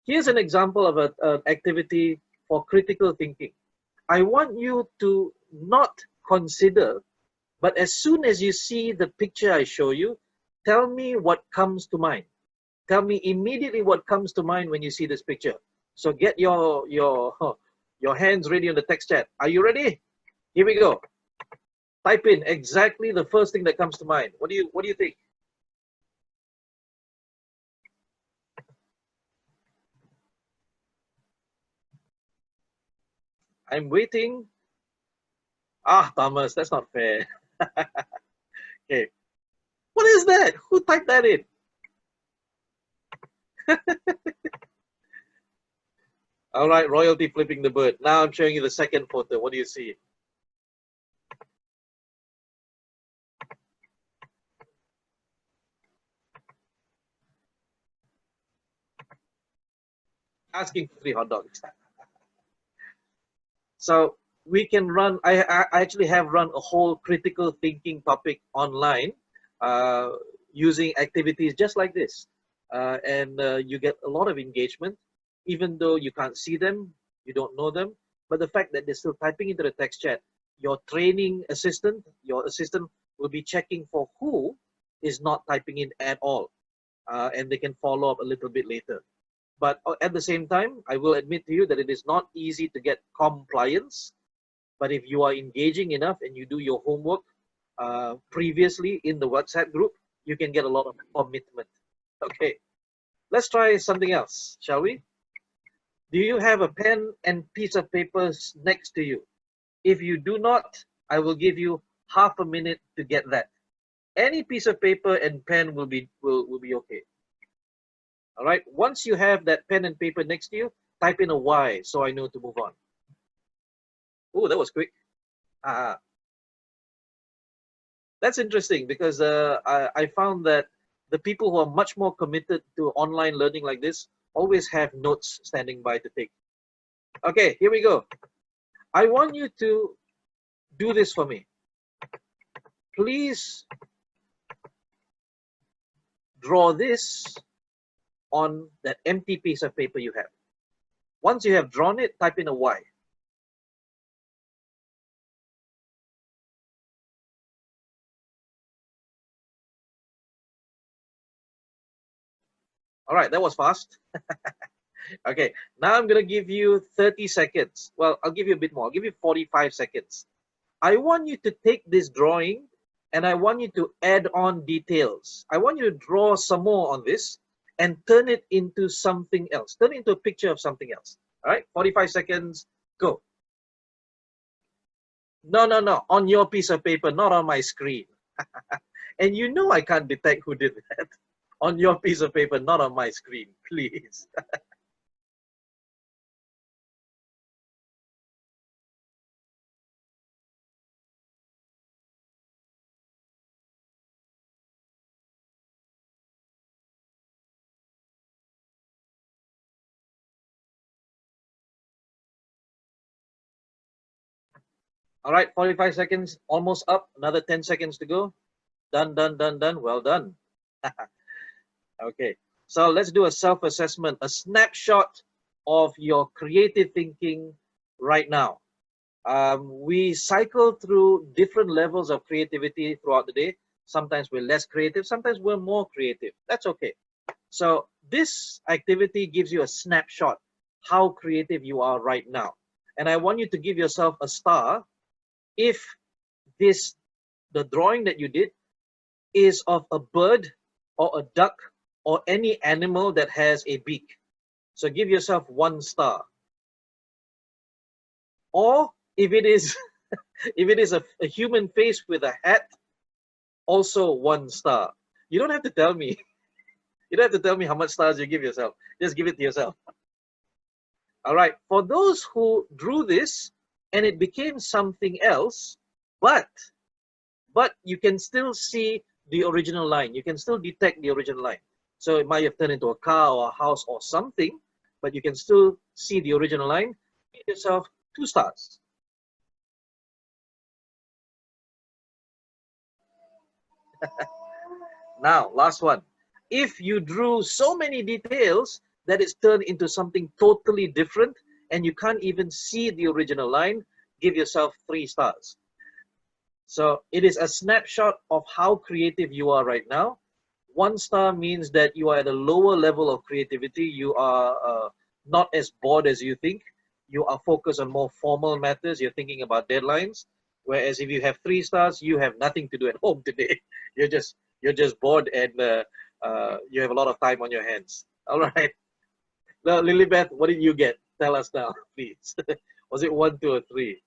Here's an example of an activity for critical thinking. I want you to not consider, but as soon as you see the picture I show you, tell me what comes to mind. Tell me immediately what comes to mind when you see this picture. So get your hands ready on the text chat. Are you ready? Here we go. Type in exactly the first thing that comes to mind. What do you think? I'm waiting. Ah, Thomas, that's not fair. Okay. What is that? Who typed that in? All right, royalty flipping the bird. Now I'm showing you the second photo. What do you see? Asking for 3 hot dogs. So we can run, I actually have run a whole critical thinking topic online using activities just like this. And you get a lot of engagement, even though you can't see them, you don't know them. But the fact that they're still typing into the text chat, your training assistant, your assistant will be checking for who is not typing in at all. And they can follow up a little bit later. But at the same time, I will admit to you that it is not easy to get compliance. But if you are engaging enough and you do your homework previously in the WhatsApp group, you can get a lot of commitment. Okay, let's try something else, shall we? Do you have a pen and piece of paper next to you? If you do not, I will give you half a minute to get that. Any piece of paper and pen will be okay. All right, once you have that pen and paper next to you, type in a Y so I know to move on. Oh, that was quick. That's interesting because I found that the people who are much more committed to online learning like this always have notes standing by to take. Okay, here we go. I want you to do this for me. Please draw this on that empty piece of paper you have. Once you have drawn it, type in a Y. All right, that was fast. Okay, now I'm going to give you 30 seconds. Well, I'll give you a bit more. I'll give you 45 seconds. I want you to take this drawing and I want you to add on details. I want you to draw some more on this and turn it into something else. Turn it into a picture of something else. All right, 45 seconds, go. No, no, no, on your piece of paper, not on my screen. And you know I can't detect who did that. On your piece of paper, not on my screen, please. All right, 45 seconds, almost up. Another 10 seconds to go. Done, done, done, done. Well done. Okay, so let's do a self-assessment, a snapshot of your creative thinking right now. We cycle through different levels of creativity throughout the day. Sometimes we're less creative, sometimes we're more creative. That's okay. So this activity gives you a snapshot how creative you are right now. And I want you to give yourself a star if the drawing that you did is of a bird or a duck or any animal that has a beak. So give yourself 1 star. Or if it is if it is a human face with a hat, also 1 star. You don't have to tell me. You don't have to tell me how much stars you give yourself. Just give it to yourself. All right. For those who drew this and it became something else, but you can still see the original line. You can still detect the original line. So it might have turned into a car or a house or something, but you can still see the original line. Give yourself 2 stars. Now, last one. If you drew so many details that it's turned into something totally different and you can't even see the original line, give yourself 3 stars. So it is a snapshot of how creative you are right now. 1 star means that you are at a lower level of creativity. You are not as bored as you think. You are focused on more formal matters. You're thinking about deadlines. Whereas if you have 3 stars, you have nothing to do at home today. You're just bored and you have a lot of time on your hands. All right. Now, Lilibeth, what did you get? Tell us now, please. Was it 1, 2, or 3?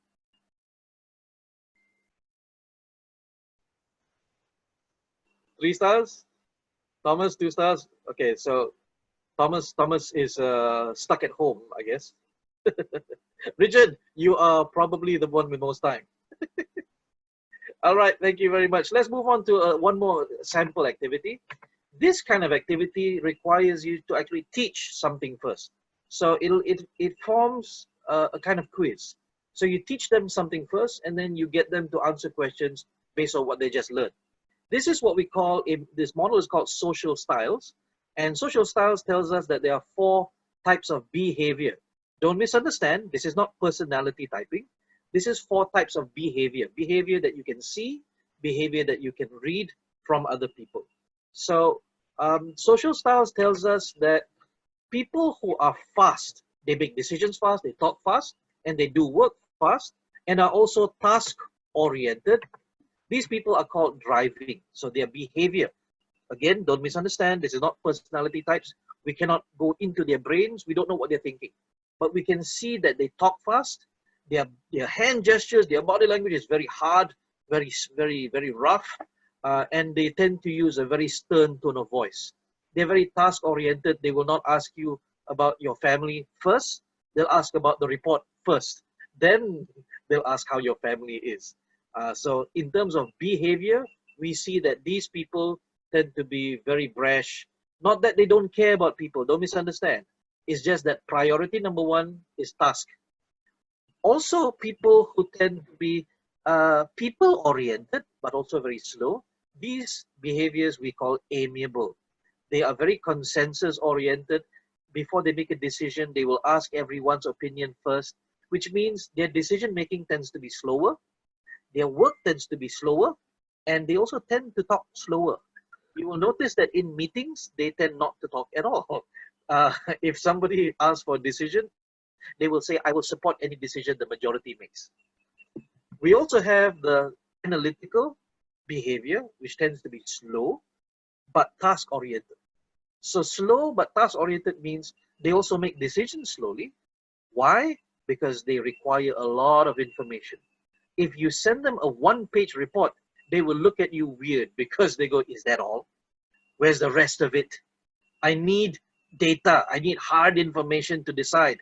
3 stars? Thomas, 2 stars? Okay, so Thomas is stuck at home, I guess. Richard, you are probably the one with most time. All right, thank you very much. Let's move on to one more sample activity. This kind of activity requires you to actually teach something first. So it forms a kind of quiz. So you teach them something first, and then you get them to answer questions based on what they just learned. This is what we call, this model is called social styles. And social styles tells us that there are 4 types of behavior. Don't misunderstand, this is not personality typing. This is 4 types of behavior. Behavior that you can see, behavior that you can read from other people. So social styles tells us that people who are fast, they make decisions fast, they talk fast, and they do work fast, and are also task oriented. These people are called driving. So their behavior, again, don't misunderstand, this is not personality types. We cannot go into their brains. We don't know what they're thinking. But we can see that they talk fast. Their hand gestures, their body language is very hard, very rough. And they tend to use a very stern tone of voice. They're very task oriented. They will not ask you about your family first. They'll ask about the report first. Then they'll ask how your family is. So in terms of behavior, we see that these people tend to be very brash. Not that they don't care about people, don't misunderstand. It's just that priority number 1 is task. Also, people who tend to be people-oriented, but also very slow, these behaviors we call amiable. They are very consensus-oriented. before they make a decision, they will ask everyone's opinion first, which means their decision making tends to be slower, their work tends to be slower, and they also tend to talk slower. You will notice that in meetings, they tend not to talk at all. Uh, if somebody asks for a decision, they will say, I will support any decision the majority makes. We also have the analytical behavior, which tends to be slow, but task-oriented. So slow but task-oriented means they also make decisions slowly. Why? Because they require a lot of information. If you send them a one-page report, they will look at you weird because they go, is that all? Where's the rest of it? I need data. I need hard information to decide.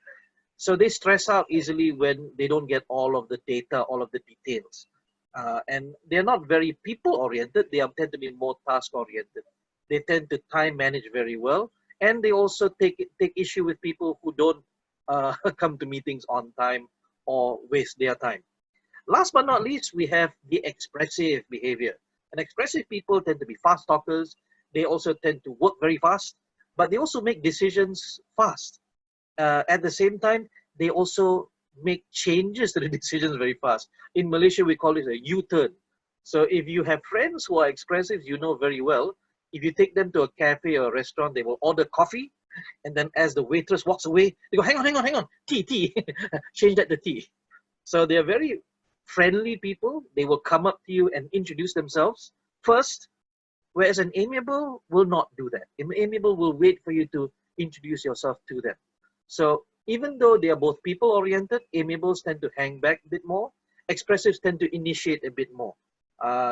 So they stress out easily when they don't get all of the data, all of the details. And they're not very people-oriented. They tend to be more task-oriented. They tend to time manage very well. And they also take issue with people who don't come to meetings on time or waste their time. Last but not least, we have the expressive behavior. And expressive people tend to be fast talkers. They also tend to work very fast, but they also make decisions fast. At the same time, they also make changes to the decisions very fast. In Malaysia, we call it a U-turn. So if you have friends who are expressive, you know very well, if you take them to a cafe or a restaurant, they will order coffee. And then as the waitress walks away, they go, hang on, tea, change that to tea. So they are very friendly people. They will come up to you and introduce themselves first, whereas an amiable will not do that. An amiable will wait for you to introduce yourself to them. So even though they are both people-oriented, amiables tend to hang back a bit more. Expressives tend to initiate a bit more.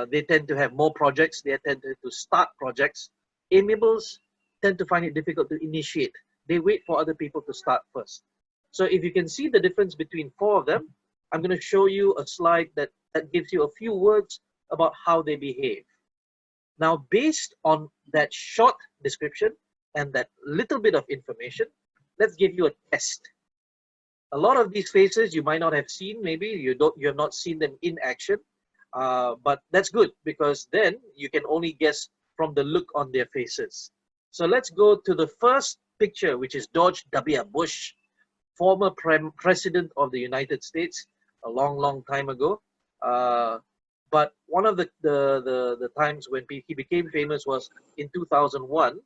They tend to have more projects. They tend to start projects. Amiables tend to find it difficult to initiate. They wait for other people to start first. So if you can see the difference between four of them, I'm going to show you a slide that gives you a few words about how they behave. Now, based on that short description and that little bit of information, let's give you a test. A lot of these faces you might not have seen. Maybe you have not seen them in action, but that's good because then you can only guess from the look on their faces. So let's go to the first picture, which is George W. Bush, former president of the United States, a long time ago. But one of the times when he became famous was in 2001,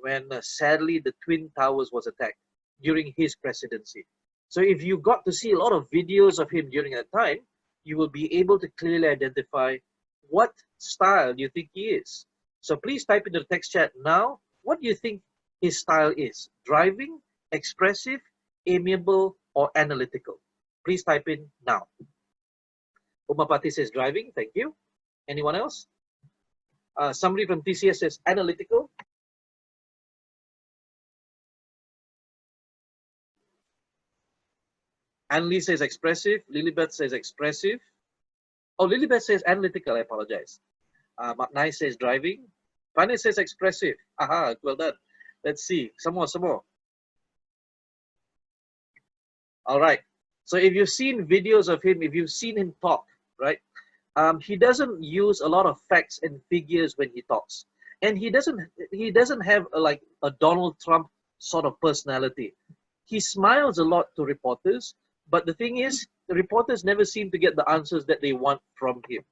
when sadly the Twin Towers was attacked during his presidency. So if you got to see a lot of videos of him during that time, you will be able to clearly identify what style you think he is. So please type into the text chat now, what do you think his style is? Driving, expressive, amiable, or analytical? Please type in now. Umapati says driving, thank you. Anyone else? Somebody from TCS says analytical. Annalise says expressive. Lilibeth says expressive. Oh, Lilibeth says analytical, I apologize. Maknai says driving. Pane says expressive. Aha, well done. Let's see. Some more. All right. So if you've seen videos of him, if you've seen him talk, right? He doesn't use a lot of facts and figures when he talks. And he doesn't have like a Donald Trump sort of personality. He smiles a lot to reporters, but the thing is, the reporters never seem to get the answers that they want from him.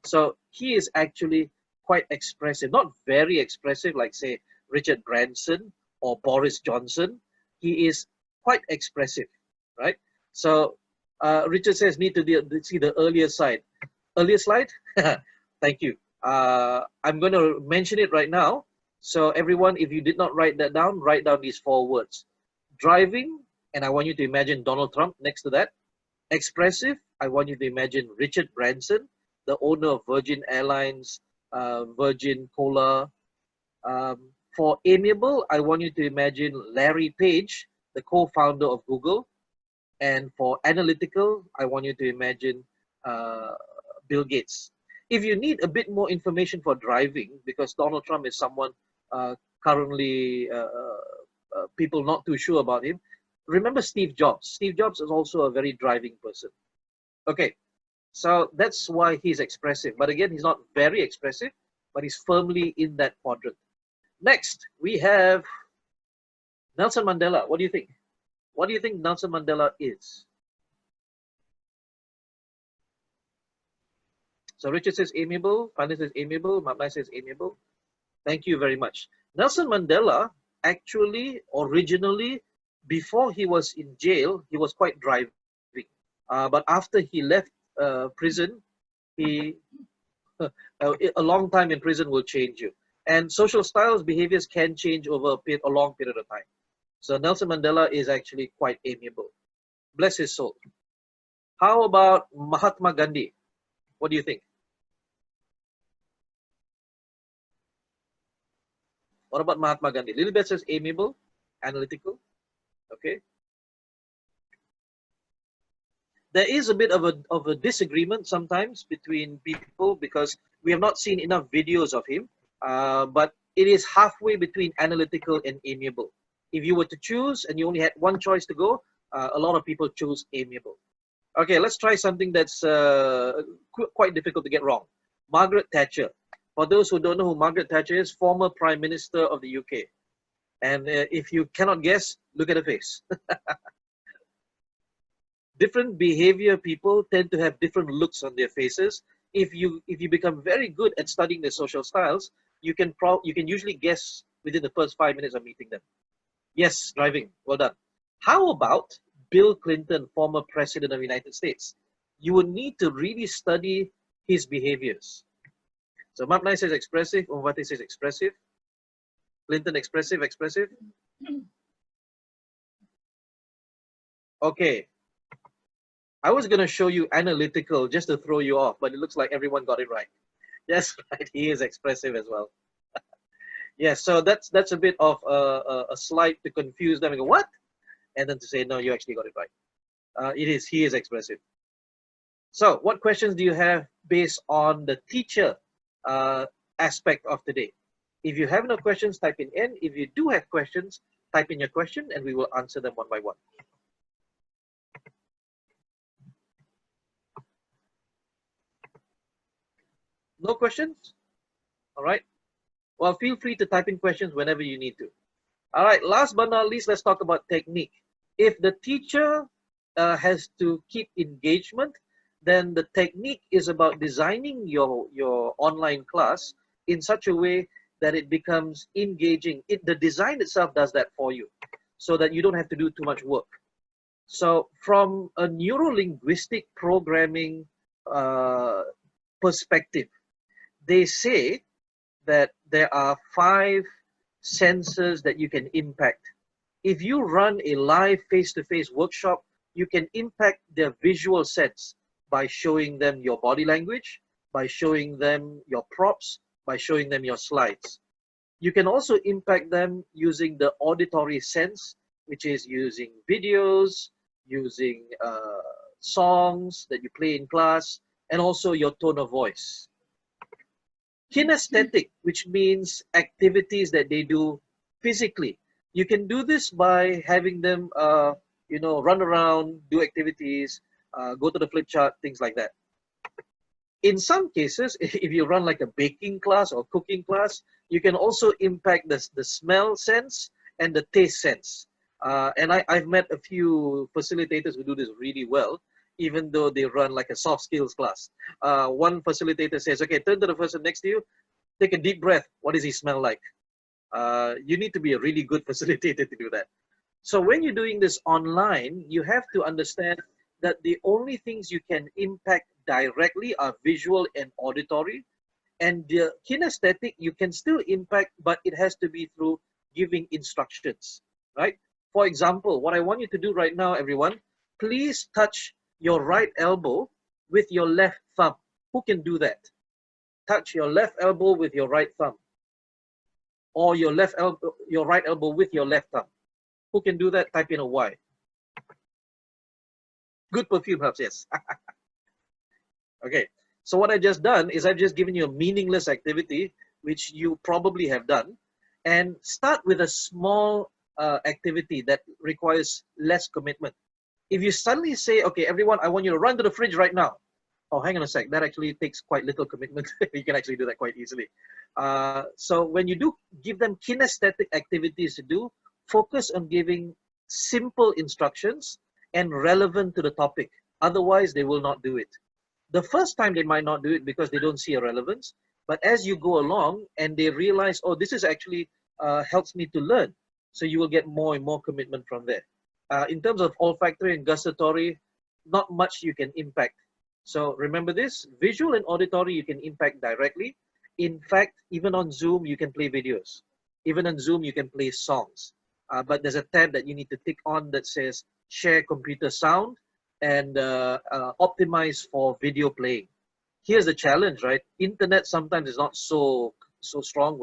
So he is actually quite expressive, not very expressive like say Richard Branson or Boris Johnson. He is quite expressive, right? So Richard says need to see the earlier side. Earlier slide? Thank you. I'm going to mention it right now. So everyone, if you did not write that down, write down these four words. Driving, and I want you to imagine Donald Trump next to that. Expressive, I want you to imagine Richard Branson, the owner of Virgin Airlines, Virgin Cola. For amiable, I want you to imagine Larry Page, the co-founder of Google. And for analytical, I want you to imagine Bill Gates. If you need a bit more information for driving, because Donald Trump is someone currently people not too sure about him, remember Steve Jobs. Steve Jobs is also a very driving person. Okay, so that's why he's expressive. But again, he's not very expressive, but he's firmly in that quadrant. Next, we have Nelson Mandela, what do you think? What do you think Nelson Mandela is? So Richard says amiable, Fani says amiable, Mapnai says amiable. Thank you very much. Nelson Mandela actually, originally, before he was in jail, he was quite driving. But after he left prison, he a long time in prison will change you. And social styles, behaviors can change over a long period of time. So Nelson Mandela is actually quite amiable. Bless his soul. How about Mahatma Gandhi? What do you think? What about Mahatma Gandhi? Lilibet says amiable, analytical. Okay. There is a bit of a disagreement sometimes between people because we have not seen enough videos of him. But it is halfway between analytical and amiable. If you were to choose and you only had one choice to go, a lot of people choose amiable. Okay, let's try something that's quite difficult to get wrong. Margaret Thatcher. For those who don't know who Margaret Thatcher is, former Prime Minister of the UK. And if you cannot guess, look at her face. Different behavior people tend to have different looks on their faces. If you become very good at studying their social styles, you can usually guess within the first 5 minutes of meeting them. Yes, driving. Well done. How about Bill Clinton, former president of the United States? You would need to really study his behaviors. So Mapnai says expressive, Umvati says expressive. Clinton expressive, expressive. Okay. I was going to show you analytical just to throw you off, but it looks like everyone got it right. Yes, right. He is expressive as well. Yes, so that's a bit of a slide to confuse them and go, what? And then to say, no, you actually got it right. He is expressive. So what questions do you have based on the teacher aspect of today? If you have no questions, type in N. If you do have questions, type in your question and we will answer them one by one. No questions? All right. Well, feel free to type in questions whenever you need to. All right, last but not least, let's talk about technique. If the teacher has to keep engagement, then the technique is about designing your online class in such a way that it becomes engaging. The design itself does that for you so that you don't have to do too much work. So from a neuro-linguistic programming perspective, they say that there are 5 senses that you can impact. If you run a live face-to-face workshop, you can impact their visual sense by showing them your body language, by showing them your props, by showing them your slides. You can also impact them using the auditory sense, which is using videos, using songs that you play in class, and also your tone of voice. Kinesthetic, which means activities that they do physically. You can do this by having them, run around, do activities, go to the flip chart, things like that. In some cases, if you run like a baking class or cooking class, you can also impact the smell sense and the taste sense. And I've met a few facilitators who do this really well, even though they run like a soft skills class. One facilitator says, okay, turn to the person next to you, take a deep breath. What does he smell like? You need to be a really good facilitator to do that. So when you're doing this online, you have to understand that the only things you can impact directly are visual and auditory. And the kinesthetic, you can still impact, but it has to be through giving instructions, right? For example, what I want you to do right now, everyone, please touch your right elbow with your left thumb. Who can do that? Touch your left elbow with your right thumb. Or your right elbow with your left thumb. Who can do that? Type in a Y. Good perfume helps, yes. Okay, so what I've just done is I've just given you a meaningless activity, which you probably have done, and start with a small activity that requires less commitment. If you suddenly say, okay, everyone, I want you to run to the fridge right now. Oh, hang on a sec, that actually takes quite little commitment. You can actually do that quite easily. So when you do give them kinesthetic activities to do, focus on giving simple instructions and relevant to the topic. Otherwise, they will not do it. The first time they might not do it because they don't see a relevance, but as you go along and they realize, oh, this is actually helps me to learn, so you will get more and more commitment from there. In terms of olfactory and gustatory, not much you can impact. So remember this, visual and auditory you can impact directly. In fact, even on Zoom, you can play videos. Even on Zoom, you can play songs. But there's a tab that you need to tick on that says share computer sound and optimize for video playing. Here's the challenge, right? Internet sometimes is not so strong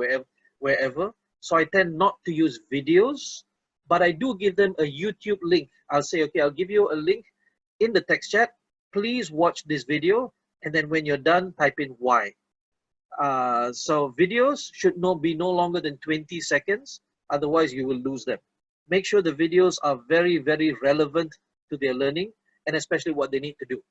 wherever. So I tend not to use videos, but I do give them a YouTube link. I'll say, okay, I'll give you a link in the text chat. Please watch this video, and then when you're done, type in why. So videos should be no longer than 20 seconds, otherwise you will lose them. Make sure the videos are very, very relevant to their learning and especially what they need to do.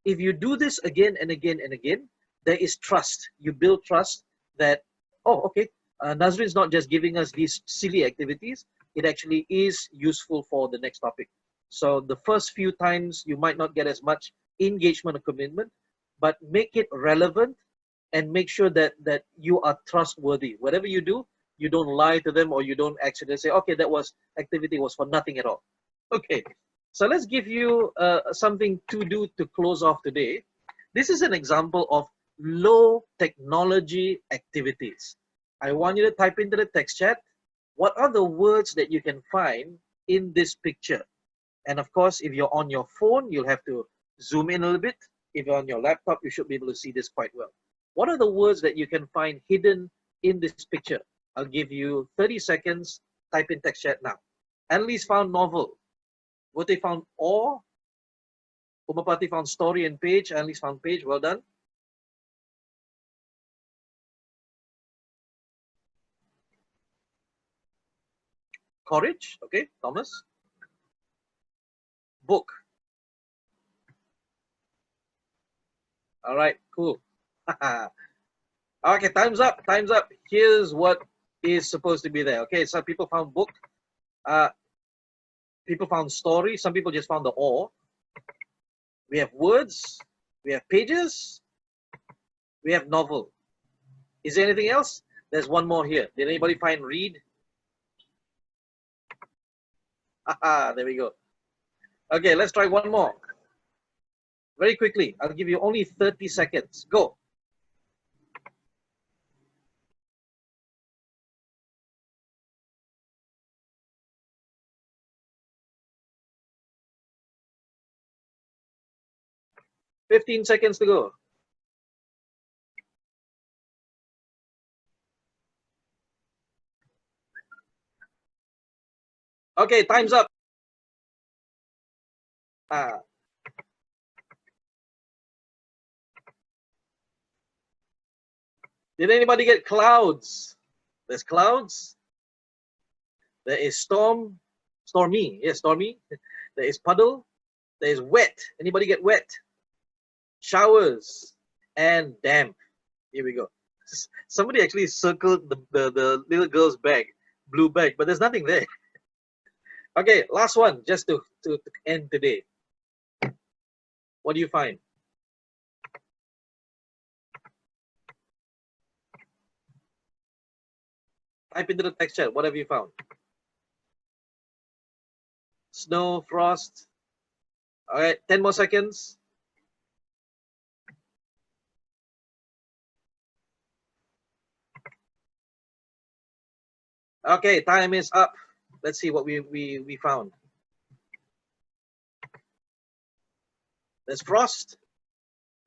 If you do this again and again and again, there is trust. You build trust that, oh, okay, Nazrin's not just giving us these silly activities, it actually is useful for the next topic. So the first few times you might not get as much engagement or commitment, but make it relevant and make sure that you are trustworthy. Whatever you do, you don't lie to them or you don't actually say, okay, that activity was for nothing at all. Okay, so let's give you something to do to close off today. This is an example of low technology activities. I want you to type into the text chat, what are the words that you can find in this picture? And of course, if you're on your phone, you'll have to zoom in a little bit. If you're on your laptop, you should be able to see this quite well. What are the words that you can find hidden in this picture? I'll give you 30 seconds. Type in text chat now. Annalise found novel. Wote found awe. Umapati found story and page. Annalise found page. Well done. Courage. Okay, Thomas. Book. All right, cool. Okay, time's up. Time's up. Here's what is supposed to be there. Okay, some people found book. People found story. Some people just found the awe. We have words. We have pages. We have novel. Is there anything else? There's one more here. Did anybody find read? There we go. Okay, let's try one more. Very quickly. I'll give you only 30 seconds. Go. $15 seconds to go. Okay, time's up. Did anybody get clouds? There's clouds. There is stormy. Yes, stormy. There is puddle. There is wet. Anybody get wet? Showers and damp. Here we go. Somebody actually circled the little girl's bag, blue bag, but there's nothing there. Okay, last one, just to end today. What do you find? Type into the text chat. What have you found? Snow, frost. All right, 10 more seconds. Okay, time is up. Let's see what we found. There's frost.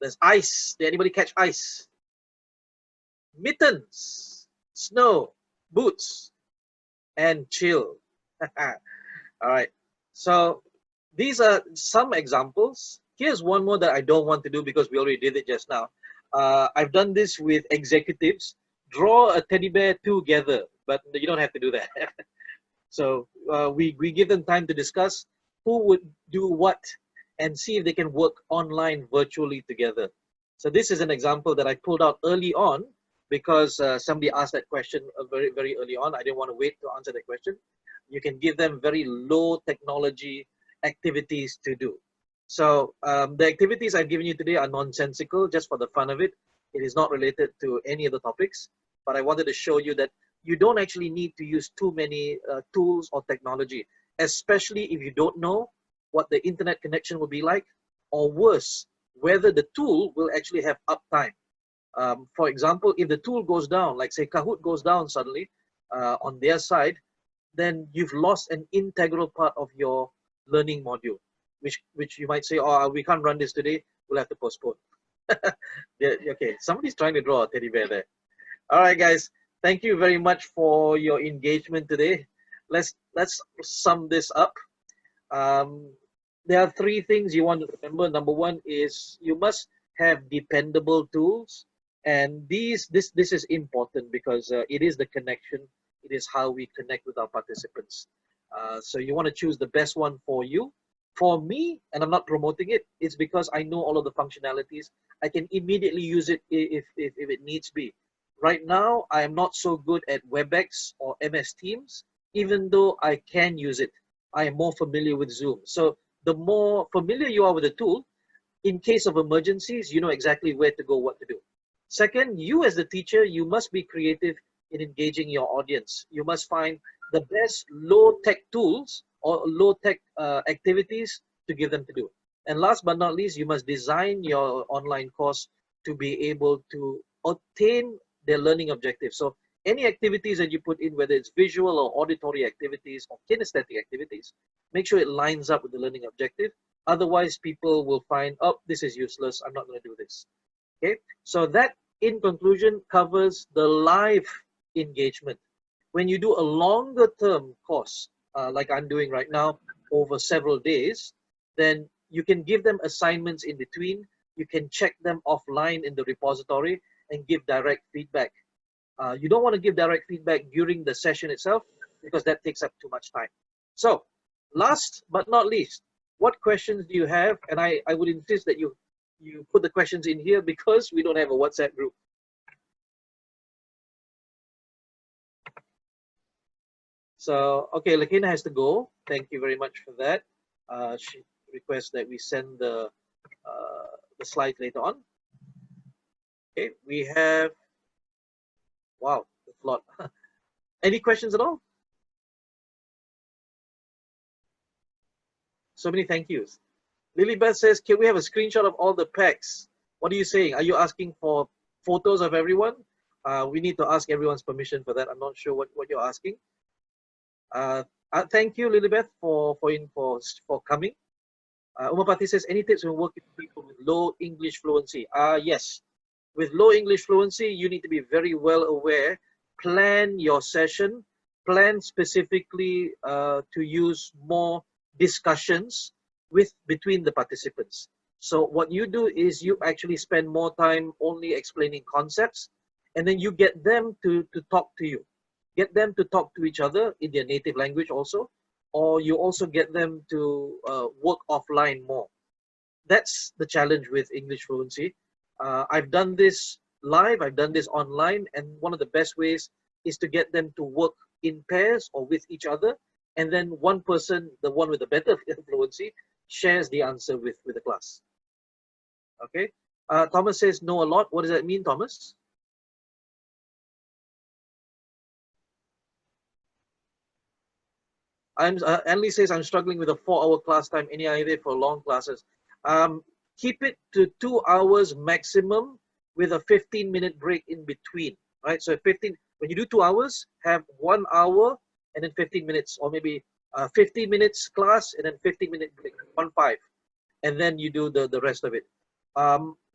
There's ice. Did anybody catch ice? Mittens, snow, boots, and chill. All right. So these are some examples. Here's one more that I don't want to do because we already did it just now. I've done this with executives. Draw a teddy bear together, but you don't have to do that. So we give them time to discuss who would do what and see if they can work online virtually together. So this is an example that I pulled out early on because somebody asked that question very, very early on. I didn't want to wait to answer that question. You can give them very low technology activities to do. So the activities I've given you today are nonsensical, just for the fun of it. It is not related to any of the topics, but I wanted to show you that you don't actually need to use too many tools or technology, especially if you don't know what the internet connection will be like, or worse, whether the tool will actually have uptime. For example, if the tool goes down, like say Kahoot goes down suddenly on their side, then you've lost an integral part of your learning module, which you might say, oh, we can't run this today, we'll have to postpone. Yeah, okay, somebody's trying to draw a teddy bear there. All right, guys, thank you very much for your engagement today. Let's sum this up. There are three things you want to remember. Number one is you must have dependable tools, and this is important because it is the connection. It is how we connect with our participants. So you want to choose the best one for you. For me, and I'm not promoting it, it's because I know all of the functionalities. I can immediately use it if it needs be. Right now, I am not so good at WebEx or MS Teams, even though I can use it. I am more familiar with Zoom. So the more familiar you are with the tool, in case of emergencies, you know exactly where to go, what to do. Second, you as the teacher, you must be creative in engaging your audience. You must find the best low-tech tools or low-tech activities to give them to do. And last but not least, you must design your online course to be able to attain their learning objectives. So any activities that you put in, whether it's visual or auditory activities or kinesthetic activities, make sure it lines up with the learning objective. Otherwise, people will find, oh, this is useless, I'm not going to do this. Okay, so that in conclusion covers the live engagement. When you do a longer term course, like I'm doing right now over several days, then you can give them assignments in between. You can check them offline in the repository and give direct feedback. You don't want to give direct feedback during the session itself because that takes up too much time. So last but not least, what questions do you have? And I would insist that you put the questions in here because we don't have a WhatsApp group. So, okay, Lakina has to go. Thank you very much for that. She requests that we send the slides later on. Okay, we have, wow, that's a lot. Any questions at all? So many thank yous. Lilybeth says, can we have a screenshot of all the packs? What are you saying? Are you asking for photos of everyone? We need to ask everyone's permission for that. I'm not sure what you're asking. Thank you, Lilybeth, for coming. Umapati says, any tips when working with people with low English fluency? Yes. With low English fluency, you need to be very well aware. Plan your session. Plan specifically to use more discussions between the participants. So what you do is you actually spend more time only explaining concepts, and then you get them to talk to you. Get them to talk to each other in their native language also, or you also get them to work offline more. That's the challenge with English fluency. I've done this live, I've done this online, and one of the best ways is to get them to work in pairs or with each other, and then one person, the one with the better fluency, shares the answer with the class. Okay. Thomas says, know a lot. What does that mean, Thomas? Anli says, I'm struggling with a 4-hour class time. Any idea for long classes? Keep it to 2 hours maximum with a 15-minute break in between, right? So when you do 2 hours, have 1 hour and then 15 minutes, or maybe 15 minutes class and then 15-minute break, 1-5, and then you do the rest of it.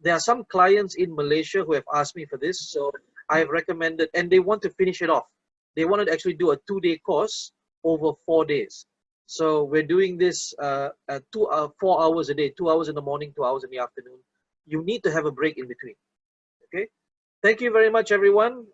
There are some clients in Malaysia who have asked me for this, so I've recommended, and they want to finish it off. They wanted to actually do a 2-day course over 4 days. So we're doing this 4 hours a day, 2 hours in the morning, 2 hours in the afternoon. You need to have a break in between. Okay. Thank you very much, everyone.